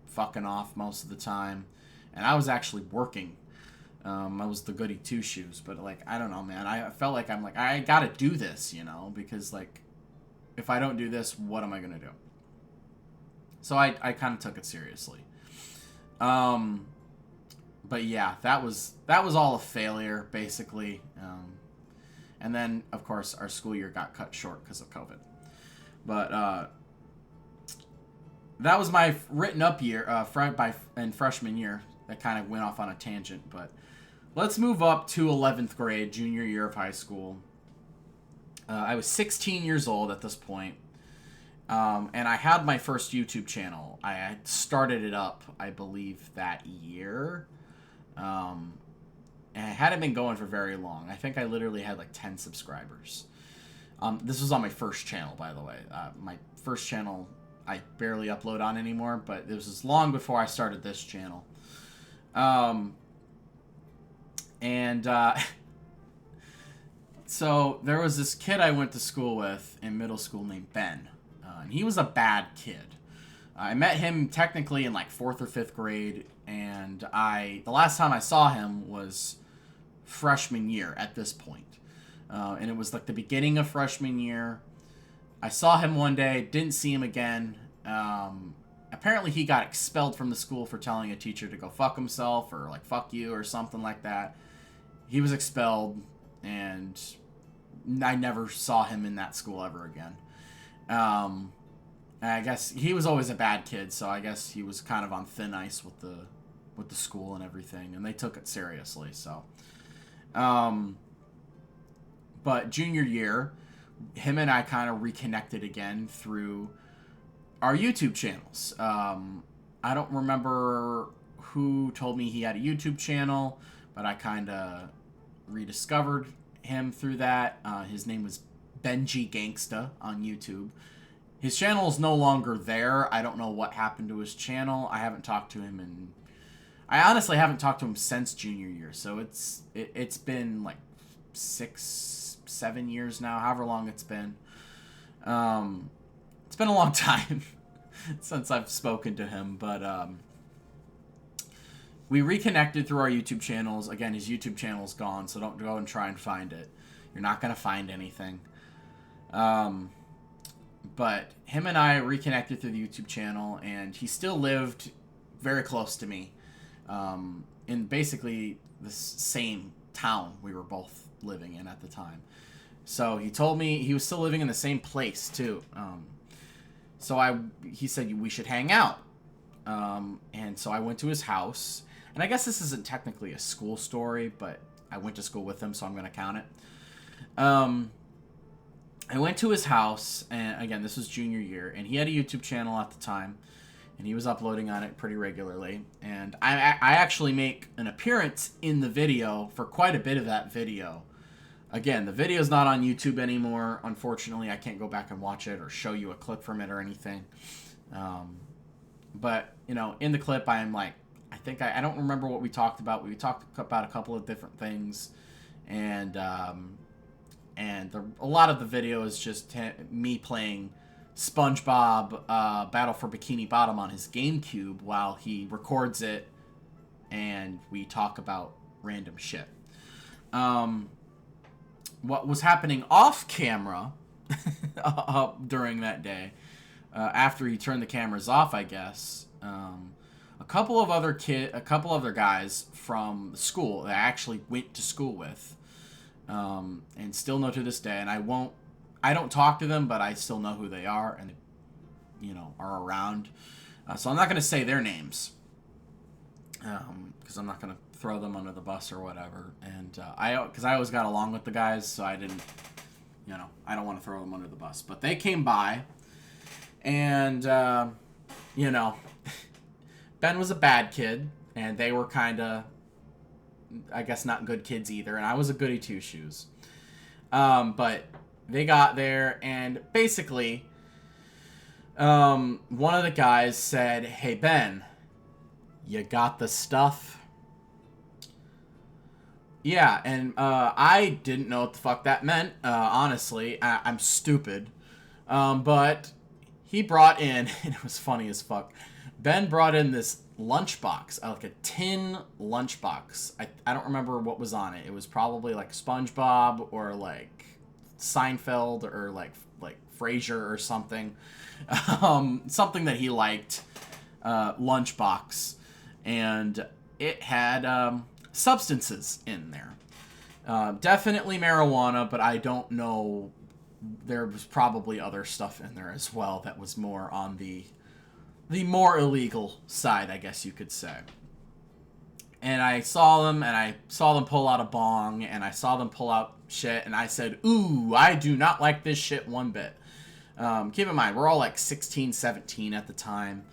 fucking off most of the time. And I was actually working. I was the goody two-shoes, but, I don't know, man. I felt like I gotta do this, because, if I don't do this, what am I gonna do? So I kind of took it seriously. But yeah, that was all a failure, basically. And then, of course, our school year got cut short because of COVID. But that was my written up year, in freshman year. That kind of went off on a tangent, but let's move up to 11th grade, junior year of high school. I was 16 years old at this point. And I had my first YouTube channel. I had started it up, I believe, that year. And it hadn't been going for very long. I think I literally had 10 subscribers. This was on my first channel, by the way. My first channel I barely upload on anymore, but it was long before I started this channel. And so there was this kid I went to school with in middle school named Ben. And he was a bad kid. I met him technically in like 4th or 5th grade, and the last time I saw him was freshman year at this point. And it was like the beginning of freshman year. I saw him one day, didn't see him again. Apparently he got expelled from the school for telling a teacher to go fuck himself or like fuck you or something like that. He was expelled, and I never saw him in that school ever again. I guess he was always a bad kid, so I guess he was kind of on thin ice with the school and everything, and they took it seriously. So, but junior year, him and I kind of reconnected again through our YouTube channels. I don't remember who told me he had a YouTube channel, but I kind of rediscovered him through that. His name was Benji Gangsta on YouTube. His channel is no longer there. I don't know what happened to his channel. I haven't talked to him I honestly haven't talked to him since junior year. So it's been like 6-7 years now, however long it's been. It's been a long time since I've spoken to him, but we reconnected through our YouTube channels. Again, his YouTube channel's gone, so don't go and try and find it. You're not going to find anything. But him and I reconnected through the YouTube channel, and he still lived very close to me, in basically the same town we were both living in at the time. So he told me he was still living in the same place too. So he said we should hang out. And so I went to his house, and I guess this isn't technically a school story, but I went to school with him, so I'm going to count it. I went to his house, and again, this was junior year, and he had a YouTube channel at the time, and he was uploading on it pretty regularly. And I actually make an appearance in the video for quite a bit of that video. Again, the video's not on YouTube anymore. Unfortunately, I can't go back and watch it or show you a clip from it or anything. But, you know, in the clip, I am like, I don't remember what we talked about. We talked about a couple of different things, and a lot of the video is just me playing SpongeBob Battle for Bikini Bottom on his GameCube while he records it, and we talk about random shit. What was happening off camera during that day, after he turned the cameras off, I guess, a couple of other guys from the school that I actually went to school with, and still know to this day, and I don't talk to them, but I still know who they are, and, you know, are around. So I'm not going to say their names, because I'm not going to throw them under the bus or whatever. And because I always got along with the guys, so I didn't, you know, I don't want to throw them under the bus. But they came by, and, you know, Ben was a bad kid, and they were kind of, I guess, not good kids either, and I was a goody two-shoes. But they got there, and basically, one of the guys said, "Hey, Ben, you got the stuff?" Yeah, and I didn't know what the fuck that meant, honestly. I'm stupid. But he brought in, and it was funny as fuck, Ben brought in this lunchbox, like a tin lunchbox. I don't remember what was on it. It was probably like SpongeBob or like Seinfeld or like Frasier or something. Something that he liked, lunchbox. And it had substances in there. Definitely marijuana, but I don't know. There was probably other stuff in there as well that was more on the more illegal side, I guess you could say. And I saw them pull out a bong, and I saw them pull out shit, and I said, "Ooh, I do not like this shit one bit." Keep in mind, we're all like 16, 17 at the time.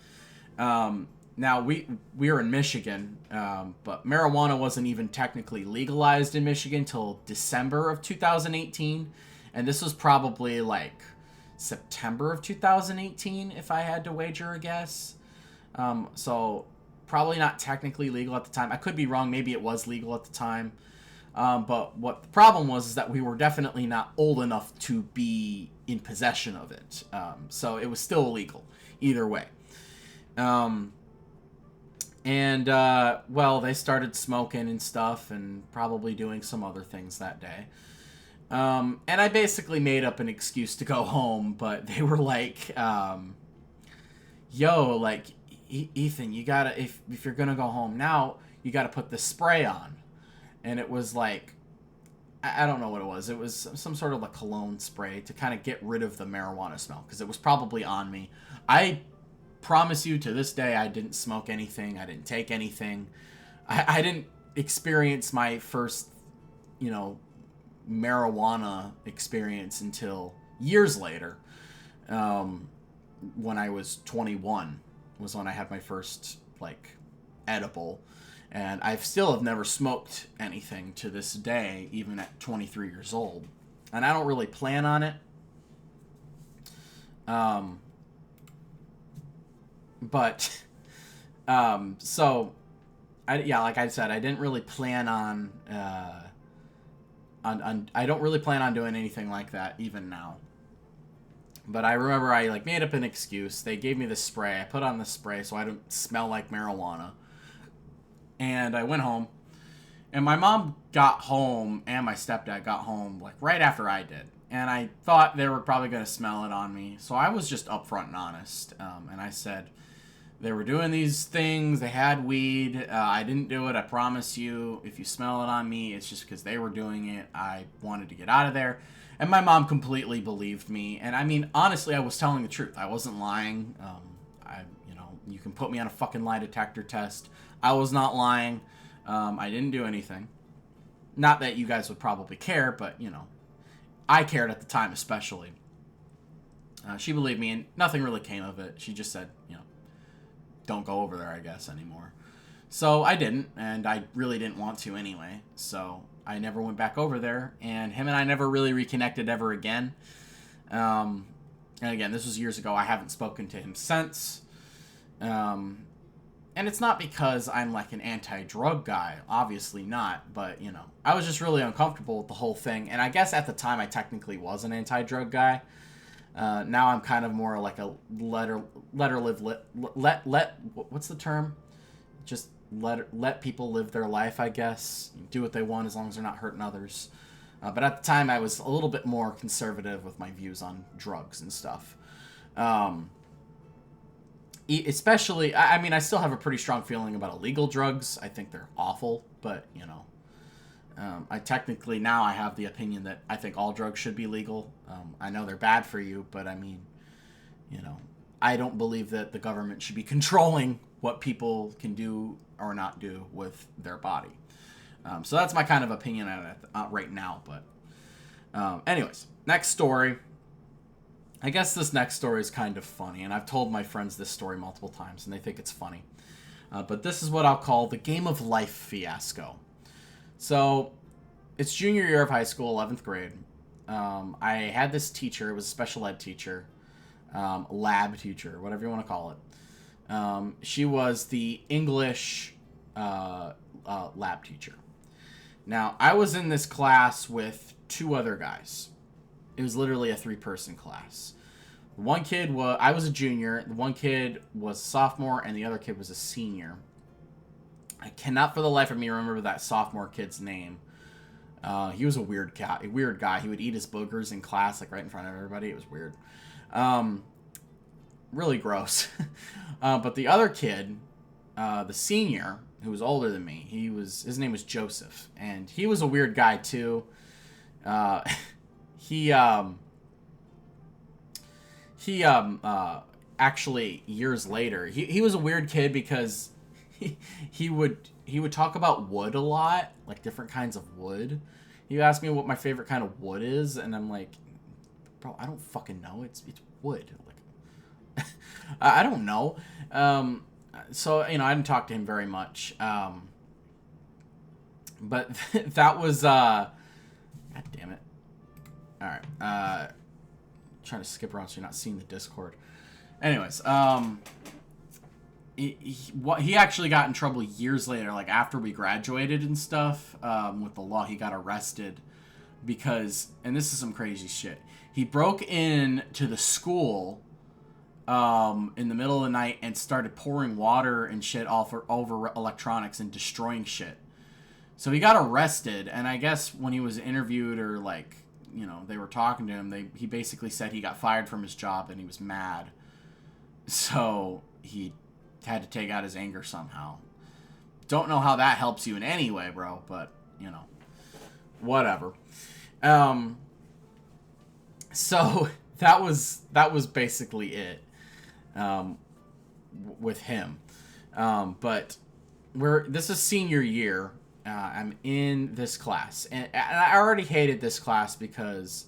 Now, we were in Michigan, but marijuana wasn't even technically legalized in Michigan till December of 2018, and this was probably like September of 2018, if I had to wager a guess. So probably not technically legal at the time. I could be wrong. Maybe it was legal at the time. But what the problem was is that we were definitely not old enough to be in possession of it. So it was still illegal either way. Well, they started smoking and stuff and probably doing some other things that day. And I basically made up an excuse to go home, but they were like, yo, like, Ethan, you gotta, if you're gonna go home now, you gotta put the spray on. And it was like, I don't know what it was. It was some sort of a cologne spray to kind of get rid of the marijuana smell, because it was probably on me. I promise you, to this day, I didn't smoke anything. I didn't take anything. I didn't experience my first, marijuana experience until years later. When I was 21 was when I had my first, edible. And I still have never smoked anything to this day, even at 23 years old. And I don't really plan on it. So, like I said, I didn't really plan on I don't really plan on doing anything like that even now. But I remember I made up an excuse. They gave me the spray. I put on the spray so I don't smell like marijuana. And I went home. And my mom got home and my stepdad got home right after I did. And I thought they were probably going to smell it on me. So I was just upfront and honest. And I said, they were doing these things. They had weed. I didn't do it. I promise you. If you smell it on me, it's just because they were doing it. I wanted to get out of there. And my mom completely believed me. And I mean, honestly, I was telling the truth. I wasn't lying. You can put me on a fucking lie detector test. I was not lying. I didn't do anything. Not that you guys would probably care, but, I cared at the time especially. She believed me, and nothing really came of it. She just said, don't go over there, I guess, anymore. So I didn't, and I really didn't want to anyway. So I never went back over there, and him and I never really reconnected ever again. And again, this was years ago. I haven't spoken to him since. And it's not because I'm an anti-drug guy. Obviously not. But, I was just really uncomfortable with the whole thing. And I guess at the time I technically was an anti-drug guy. Now I'm kind of more like a what's the term? Just let people live their life, I guess. Do what they want as long as they're not hurting others. But at the time I was a little bit more conservative with my views on drugs and stuff. Especially, I still have a pretty strong feeling about illegal drugs. I think they're awful, but, I technically now I have the opinion that I think all drugs should be legal. I know they're bad for you, but I don't believe that the government should be controlling what people can do or not do with their body. So that's my kind of opinion on it right now. But anyways, next story. I guess this next story is kind of funny, and I've told my friends this story multiple times, and they think it's funny. But this is what I'll call the game of life fiasco. So, it's junior year of high school, 11th grade. I had this teacher. It was a special ed teacher, lab teacher, whatever you want to call it. She was the English lab teacher. Now, I was in this class with two other guys. It was literally a 3-person class. One kid I was a junior. The one kid was a sophomore, and the other kid was a senior. I cannot for the life of me remember that sophomore kid's name. He was a weird guy. He would eat his boogers in class, right in front of everybody. It was weird. Really gross. But the other kid, the senior, who was older than me, his name was Joseph, and he was a weird guy too. He actually years later, he was a weird kid because he would talk about wood a lot, different kinds of wood. He asked me what my favorite kind of wood is, and I'm like, bro, I don't fucking know. It's wood. I don't know. So I didn't talk to him very much. But that was God damn it. All right. Trying to skip around so you're not seeing the Discord. Anyways, he actually got in trouble years later, like after we graduated and stuff, with the law. He got arrested because, and this is some crazy shit, he broke in to the school in the middle of the night and started pouring water and shit over electronics and destroying shit. So he got arrested, and I guess when he was interviewed, or like, they were talking to him, he basically said he got fired from his job and he was mad. So he had to take out his anger somehow. Don't know how that helps you in any way, bro, but, whatever. So that was basically it with him. But this is senior year. I'm in this class, and I already hated this class because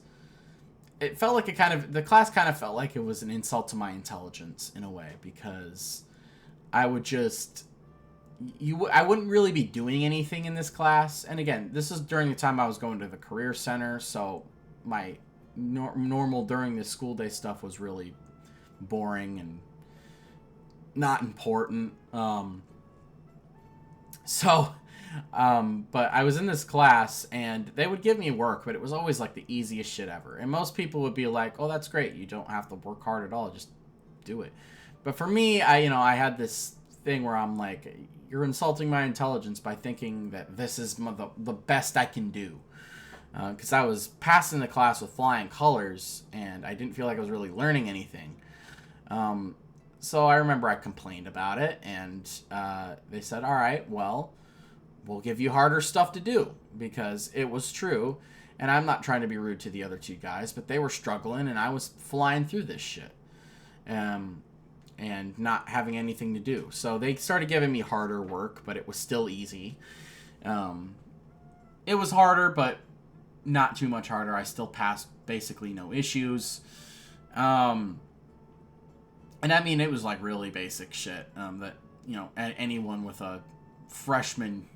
it felt like the class kind of felt like it was an insult to my intelligence in a way, because I would I wouldn't really be doing anything in this class. And again, this is during the time I was going to the career center, so my normal during the school day stuff was really boring and not important. But I was in this class, and they would give me work, but it was always like the easiest shit ever. And most people would be like, "Oh, that's great. You don't have to work hard at all. Just do it." But for me, I had this thing where I'm like, you're insulting my intelligence by thinking that this is the best I can do. Because I was passing the class with flying colors, and I didn't feel like I was really learning anything. So I remember I complained about it, and they said, all right, well, we'll give you harder stuff to do, because it was true. And I'm not trying to be rude to the other two guys, but they were struggling, and I was flying through this shit. And not having anything to do. So they started giving me harder work, but it was still easy. It was harder, but not too much harder. I still passed basically no issues. And I mean, it was like really basic shit that, anyone with a freshman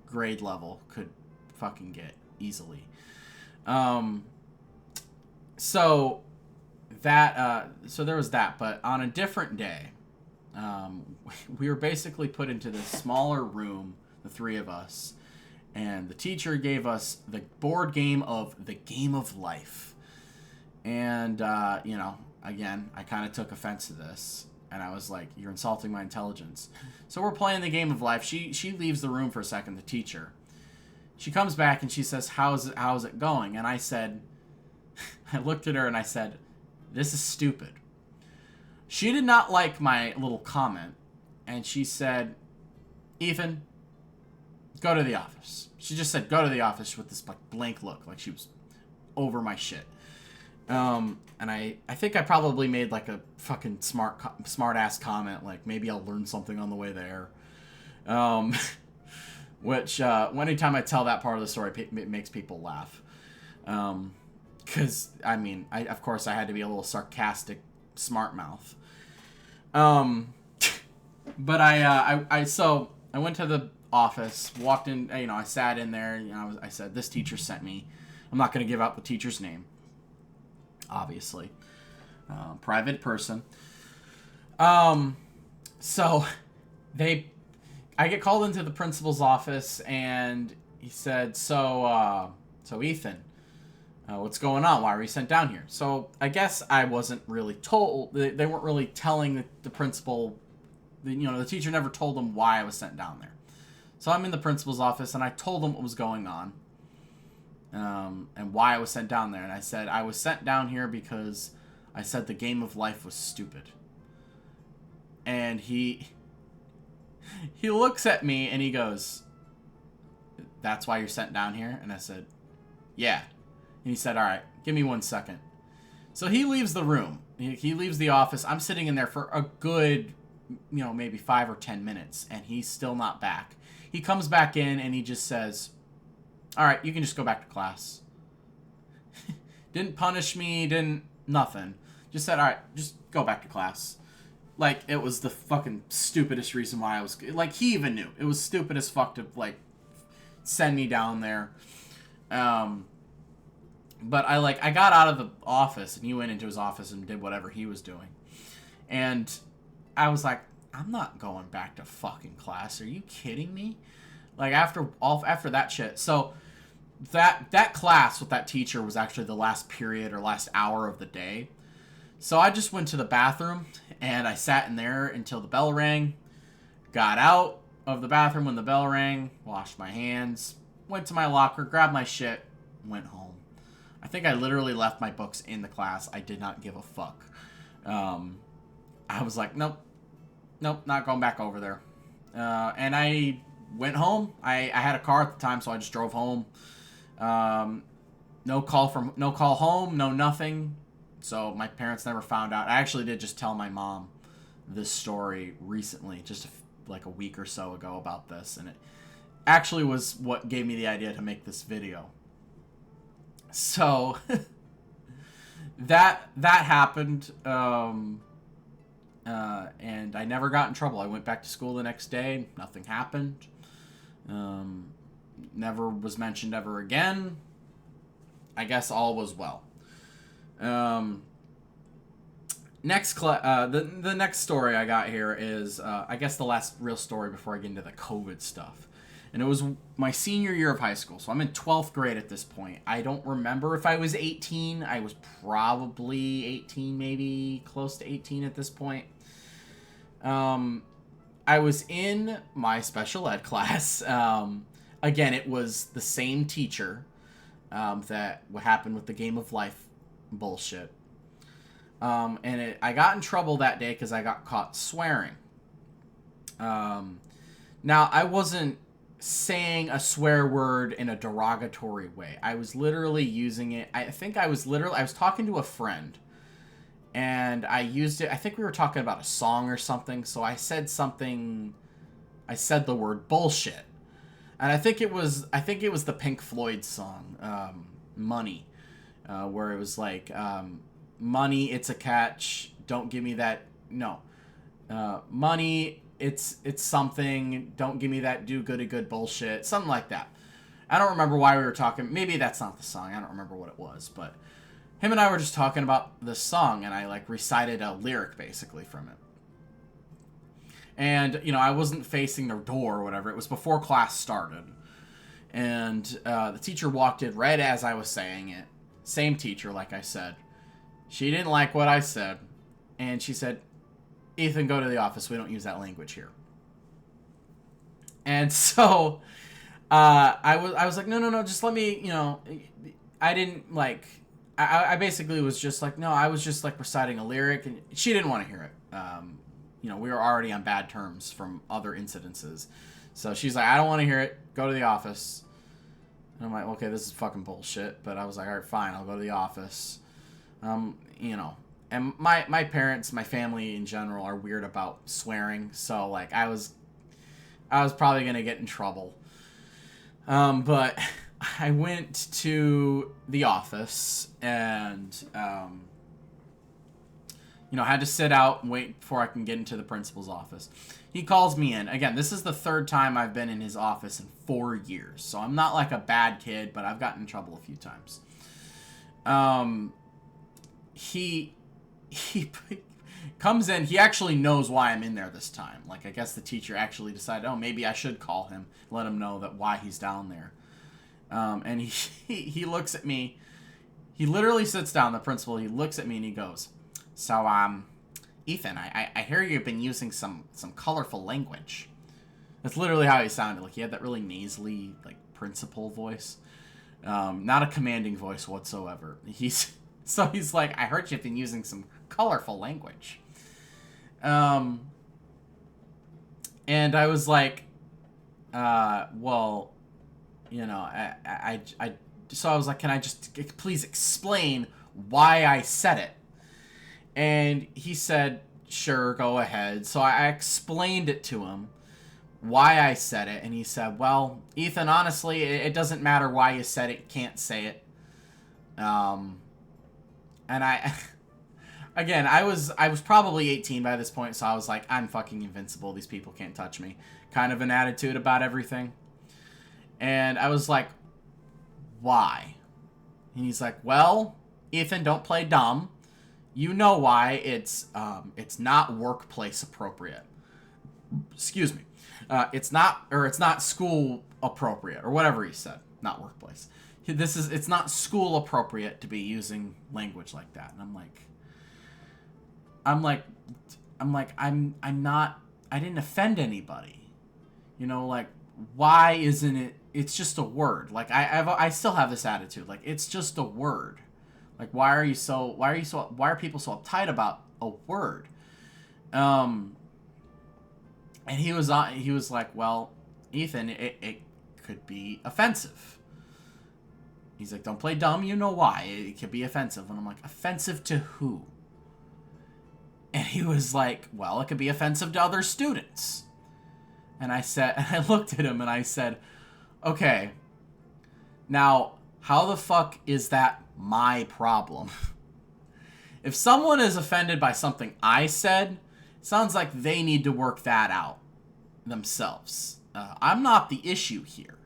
grade level could fucking get easily. So there was that. But on a different day, we were basically put into this smaller room, the three of us, and the teacher gave us the board game of the Game of Life. And, again, I kind of took offense to this, and I was like, you're insulting my intelligence. So we're playing the Game of Life. She leaves the room for a second, the teacher. She comes back and she says, how's it going? And I said, I looked at her and I said, this is stupid. She did not like my little comment, and she said, Ethan, go to the office. She just said, go to the office, with this like blank look, like she was over my shit. And I think I probably made like a fucking smart ass comment, like maybe I'll learn something on the way there. Which anytime I tell that part of the story, it makes people laugh. Because, I mean, of course I had to be a little sarcastic smart mouth. But so I went to the office, walked in, I sat in there, I said, this teacher sent me. I'm not going to give out the teacher's name, obviously. Private person. So I get called into the principal's office, and he said, so Ethan, what's going on? Why were you sent down here? So I guess I wasn't really told. They weren't really telling the principal. The teacher never told them why I was sent down there. So I'm in the principal's office, and I told him what was going on, and why I was sent down there. And I said I was sent down here because I said the Game of Life was stupid. And he looks at me and he goes, that's why you're sent down here? And I said, yeah. And he said, all right, give me 1 second. So he leaves the room. He leaves the office. I'm sitting in there for a good, maybe 5 or 10 minutes, and he's still not back. He comes back in and he just says, all right, you can just go back to class. Didn't punish me, nothing. Just said, all right, just go back to class. Like, it was the fucking stupidest reason why I was... Like, he even knew. It was stupid as fuck to, like, send me down there. But I got out of the office, and he went into his office and did whatever he was doing. And I was like, I'm not going back to fucking class. Are you kidding me? Like, after that shit. So that class with that teacher was actually the last period or last hour of the day. So I just went to the bathroom and I sat in there until the bell rang. Got out of the bathroom when the bell rang, washed my hands, went to my locker, grabbed my shit, went home. I think I literally left my books in the class. I did not give a fuck. I was like, nope, not going back over there. And I went home. I had a car at the time, so I just drove home. No call home, no nothing. So my parents never found out. I actually did just tell my mom this story recently, just like a week or so ago about this, and it actually was what gave me the idea to make this video. So that happened, and I never got in trouble. I went back to school the next day. Nothing happened. Never was mentioned ever again. I guess all was well. The next story I got here is, I guess, the last real story before I get into the COVID stuff. And it was my senior year of high school. So I'm in 12th grade at this point. I don't remember if I was 18. I was probably 18, maybe close to 18 at this point. I was in my special ed class. Again, it was the same teacher that what happened with the Game of Life bullshit. I got in trouble that day because I got caught swearing. Now, I wasn't saying a swear word in a derogatory way. I was literally using it. I was talking to a friend, and I used it. I think we were talking about a song or something, so I said the word bullshit. And I think it was the Pink Floyd song, Money, where it was like, money, it's a catch. Don't give me that. No. Money, it's something. Don't give me that do goody good bullshit. Something like that. I don't remember why we were talking. Maybe that's not the song. I don't remember what it was. But him and I were just talking about the song, and I like recited a lyric basically from it. And, I wasn't facing the door or whatever. It was before class started. And the teacher walked in right as I was saying it. Same teacher, like I said. She didn't like what I said, and she said, Ethan, go to the office. We don't use that language here. And so I was like, no, just let me, I didn't, like, I basically was just like, no, I was just, like, reciting a lyric, and she didn't want to hear it. We were already on bad terms from other incidences. So she's like, I don't want to hear it. Go to the office. And I'm like, okay, this is fucking bullshit. But I was like, all right, fine, I'll go to the office. And my parents, my family in general, are weird about swearing. So, like, I was probably going to get in trouble. But I went to the office and, had to sit out and wait before I can get into the principal's office. He calls me in. Again, this is the third time I've been in his office in 4 years. So I'm not like a bad kid, but I've gotten in trouble a few times. He comes in. He actually knows why I'm in there this time. Like, I guess the teacher actually decided, oh, maybe I should call him, let him know that why he's down there. And he looks at me. He literally sits down, the principal. He looks at me and he goes, so, Ethan, I hear you've been using some colorful language. That's literally how he sounded. Like, he had that really nasally, like, principal voice. Not a commanding voice whatsoever. He's like, I heard you've been using some colorful language. And I was like, well, so I was like, can I just please explain why I said it? And he said, sure, go ahead. So I explained it to him, why I said it. And he said, well, Ethan, honestly, it doesn't matter why you said it. You can't say it. And again, I was probably 18 by this point. So I was like, I'm fucking invincible. These people can't touch me. Kind of an attitude about everything. And I was like, why? And he's like, well, Ethan, don't play dumb. You know why. It's not workplace appropriate. excuse me, it's not school appropriate or whatever he said, not workplace. It's not school appropriate to be using language like that. And I'm not, I didn't offend anybody. You know, like, why isn't it, it's just a word. Like, I still have this attitude. Like, it's just a word. Like, why are people so uptight about a word? And he was like, well, Ethan, it could be offensive. He's like, don't play dumb, you know why. It could be offensive. And I'm like, offensive to who? And he was like, well, it could be offensive to other students. And I looked at him and I said, okay, now, how the fuck is that my problem? If someone is offended by something I said, it sounds like they need to work that out themselves. I'm not the issue here.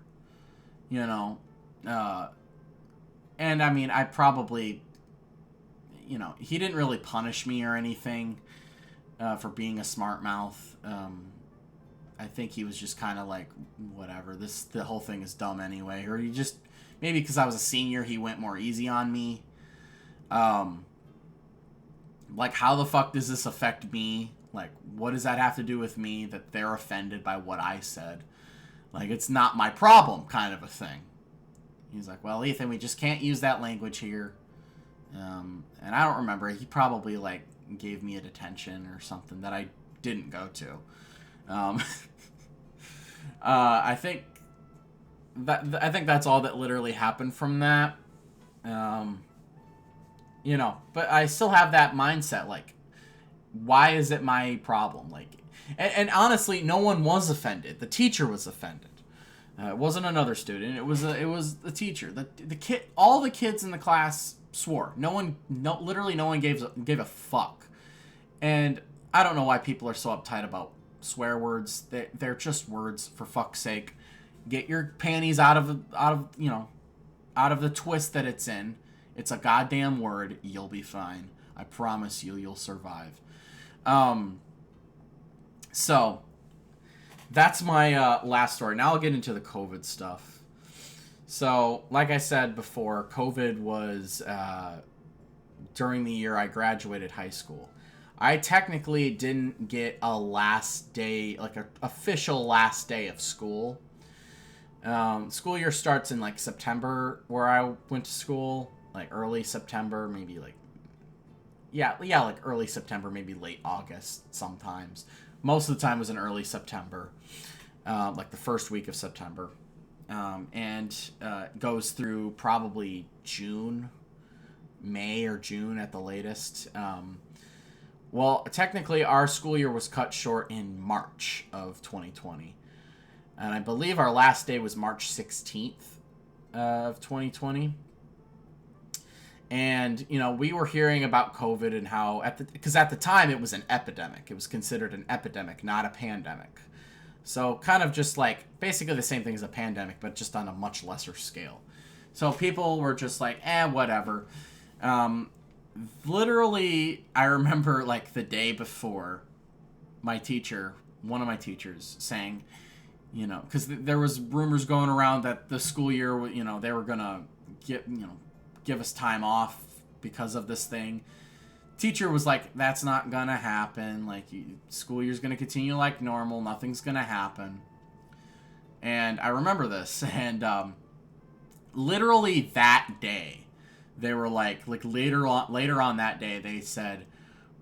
You know? And I mean, I probably, you know, he didn't really punish me or anything for being a smart mouth. I think he was just kind of like, whatever, the whole thing is dumb anyway. Or he just, maybe because I was a senior, he went more easy on me. Like, how the fuck does this affect me? Like, what does that have to do with me that they're offended by what I said? Like, it's not my problem, kind of a thing. He's like, well, Ethan, we just can't use that language here. And I don't remember. He probably, like, gave me a detention or something that I didn't go to. I think that's all that literally happened from that. You know, but I still have that mindset, like, why is it my problem? Like, and honestly, no one was offended. The teacher was offended. It wasn't another student. It was the teacher. The kid. All the kids in the class swore. Literally no one gave a fuck. And I don't know why people are so uptight about swear words. They're just words, for fuck's sake. Get your panties out of the twist that it's in. It's a goddamn word. You'll be fine. I promise you'll survive. So that's my last story. Now I'll get into the COVID stuff. So, like I said before, COVID was during the year I graduated high school. I technically didn't get a last day, like an official last day of school. School year starts in like September where I went to school, like early September, maybe like, like early September, maybe late August sometimes. Most of the time was in early September, like the first week of September. And goes through probably May or June at the latest. Well, technically our school year was cut short in March of 2020. And I believe our last day was March 16th of 2020. And, you know, we were hearing about COVID and how, because at the time it was an epidemic. It was considered an epidemic, not a pandemic. So kind of just like basically the same thing as a pandemic, but just on a much lesser scale. So people were just like, whatever. Literally, I remember like the day before, one of my teachers saying, you know, because there was rumors going around that the school year, you know, they were going to give us time off because of this thing. Teacher was like, that's not gonna happen. Like, school year's gonna continue like normal. Nothing's gonna happen. And I remember this. And literally that day, they were like later on that day, they said,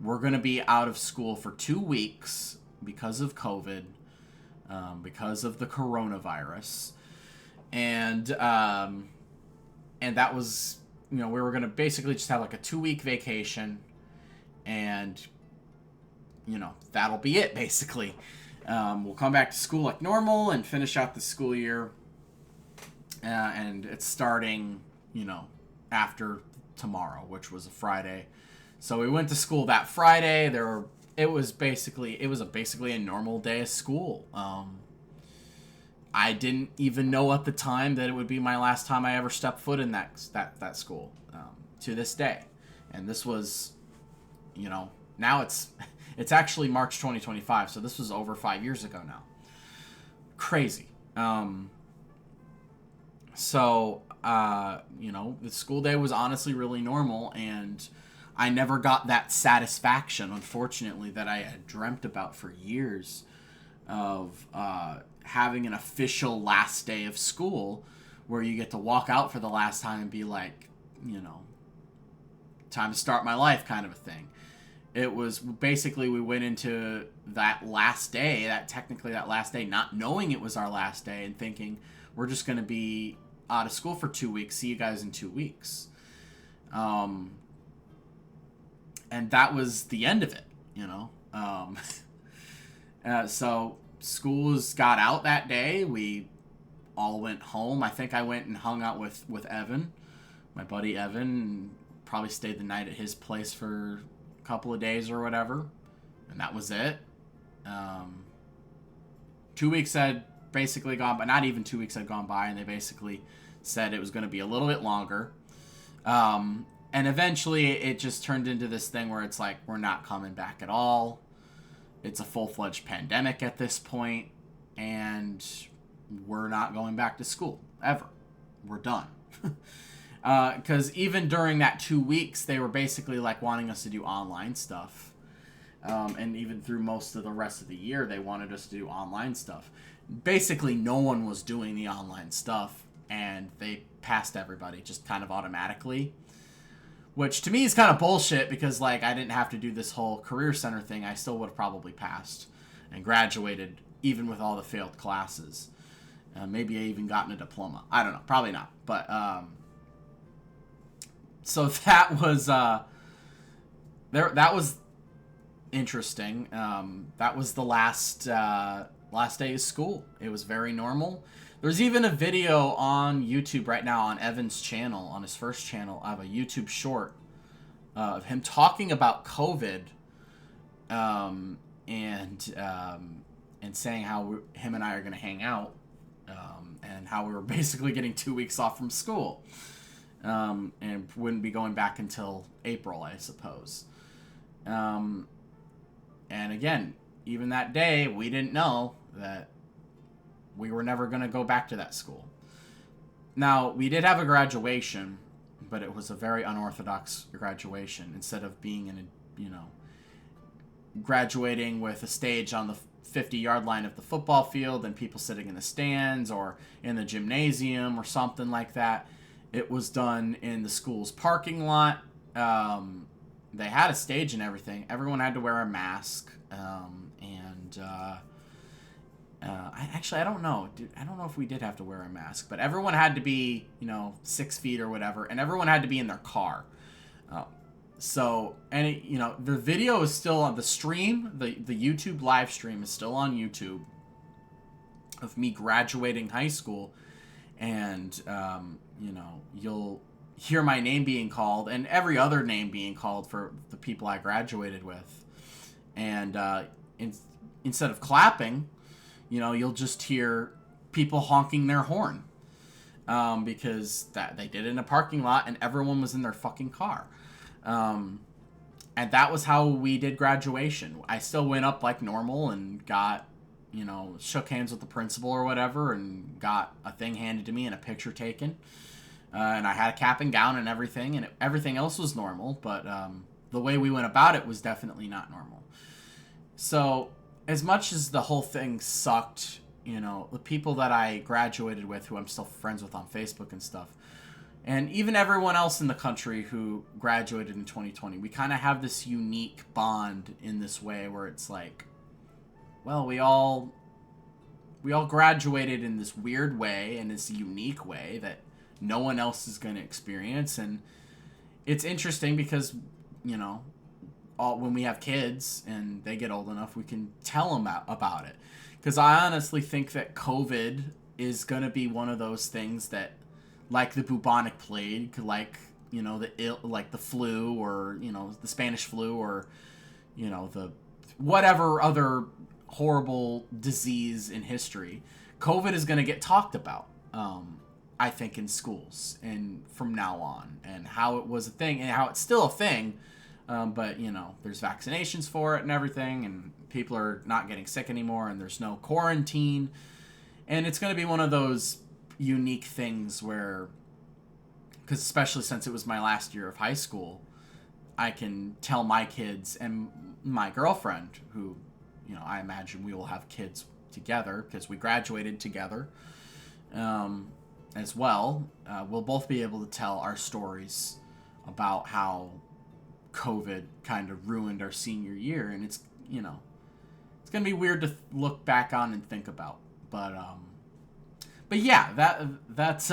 we're gonna be out of school for 2 weeks because of COVID, because of the coronavirus, and that was, you know, we were gonna basically just have like a 2-week vacation. And, you know, that'll be it, basically. We'll come back to school like normal and finish out the school year. And it's starting, you know, after tomorrow, which was a Friday. So we went to school that Friday. It was basically a normal day of school. I didn't even know at the time that it would be my last time I ever stepped foot in that school, to this day. And this was, you know, now it's It's actually March 2025, so this was over 5 years ago now. Crazy. The school day was honestly really normal, and I never got that satisfaction, unfortunately, that I had dreamt about for years of having an official last day of school where you get to walk out for the last time and be like, time to start my life kind of a thing. It was basically, we went into that last day, that last day, not knowing it was our last day and thinking we're just going to be out of school for 2 weeks. See you guys in 2 weeks. And that was the end of it, So schools got out that day. We all went home. I think I went and hung out with Evan, my buddy Evan, and probably stayed the night at his place for a couple of days or whatever. And that was it. 2 weeks had basically gone by, not even 2 weeks had gone by, and they basically said it was going to be a little bit longer. And eventually it just turned into this thing where it's like, we're not coming back at all. It's a full-fledged pandemic at this point, and we're not going back to school, ever. We're done. Because even during that 2 weeks, they were basically like wanting us to do online stuff. And even through most of the rest of the year, they wanted us to do online stuff. Basically, no one was doing the online stuff, and they passed everybody just kind of automatically. Which to me is kind of bullshit, because like I didn't have to do this whole career center thing. I still would have probably passed and graduated even with all the failed classes. Maybe I even gotten a diploma. I don't know. Probably not. But so that was that was interesting. That was the last day of school. It was very normal. There's even a video on YouTube right now on Evan's channel, on his first channel. I have a YouTube short of him talking about COVID, and saying how him and I are going to hang out, and how we were basically getting 2 weeks off from school, and wouldn't be going back until April, I suppose. And again, even that day, we didn't know that we were never going to go back to that school. Now, we did have a graduation, but it was a very unorthodox graduation. Instead of being in graduating with a stage on the 50-yard line of the football field and people sitting in the stands or in the gymnasium or something like that, it was done in the school's parking lot. They had a stage and everything. Everyone had to wear a mask, I don't know. I don't know if we did have to wear a mask, but everyone had to be, 6 feet or whatever, and everyone had to be in their car. The video is still on the stream. The YouTube live stream is still on YouTube of me graduating high school, and you'll hear my name being called and every other name being called for the people I graduated with, and instead of clapping, you'll just hear people honking their horn, because that they did it in a parking lot and everyone was in their fucking car. And that was how we did graduation. I still went up like normal and got, shook hands with the principal or whatever and got a thing handed to me and a picture taken. And I had a cap and gown and everything, and everything else was normal, but the way we went about it was definitely not normal. So as much as the whole thing sucked, the people that I graduated with, who I'm still friends with on Facebook and stuff, and even everyone else in the country who graduated in 2020, we kind of have this unique bond in this way where it's like, well, we all graduated in this weird way, in this unique way that no one else is going to experience. And it's interesting because, when we have kids and they get old enough, we can tell them about it. Because I honestly think that COVID is going to be one of those things that, like the bubonic plague, like, like the flu, or, the Spanish flu, or, the whatever other horrible disease in history, COVID is going to get talked about, I think, in schools and from now on, and how it was a thing and how it's still a thing. But, you know, there's vaccinations for it and everything, and people are not getting sick anymore, and there's no quarantine. And it's going to be one of those unique things where, because especially since it was my last year of high school, I can tell my kids and my girlfriend, who, you know, I imagine we will have kids together because we graduated together as well. We'll both be able to tell our stories about how COVID kind of ruined our senior year, and it's, you know, it's gonna be weird to look back on and think about, but yeah, that's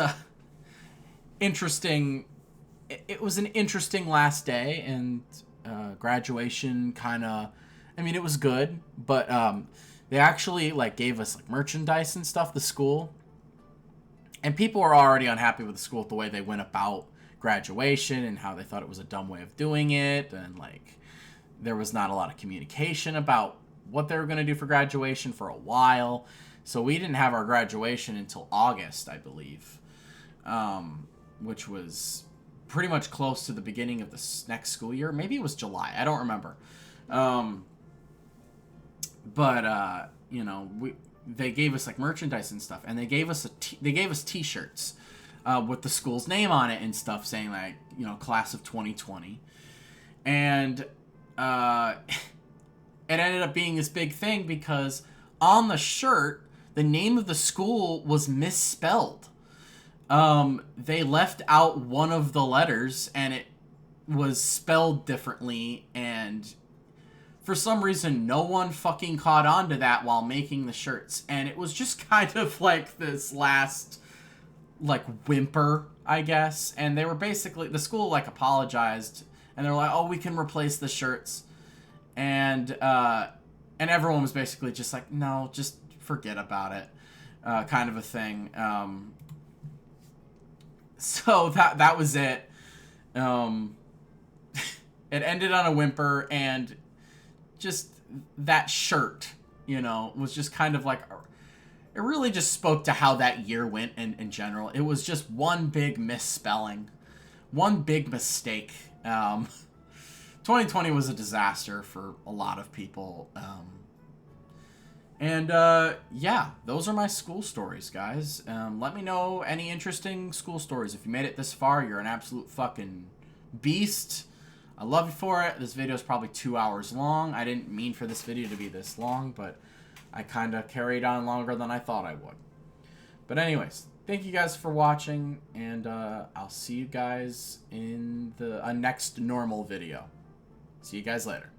interesting. It was an interesting last day, and graduation kind of, I mean, it was good, but they actually like gave us like merchandise and stuff, the school, and people were already unhappy with the school with the way they went about graduation and how they thought it was a dumb way of doing it, and like there was not a lot of communication about what they were going to do for graduation for a while. So we didn't have our graduation until August, I believe, which was pretty much close to the beginning of the next school year. Maybe it was July, I don't remember. But you know, they gave us like merchandise and stuff, and they gave us t-shirts with the school's name on it and stuff, saying like, you know, class of 2020. And it ended up being this big thing because on the shirt, the name of the school was misspelled. They left out one of the letters, and it was spelled differently, and for some reason, no one fucking caught on to that while making the shirts. And it was just kind of like this last, like, whimper, I guess. And they were basically, the school, like, apologized. And they're like, oh, we can replace the shirts. And everyone was basically just like, no, just forget about it. Kind of a thing. So that was it. It ended on a whimper, and just that shirt, you know, was just kind of like, it really just spoke to how that year went in general. It was just one big misspelling, one big mistake. 2020 was a disaster for a lot of people. Yeah, those are my school stories, guys. Let me know any interesting school stories. If you made it this far, you're an absolute fucking beast. I love you for it. This video is probably 2 hours long. I didn't mean for this video to be this long, but I kind of carried on longer than I thought I would. But anyways, thank you guys for watching, and I'll see you guys in the next normal video. See you guys later.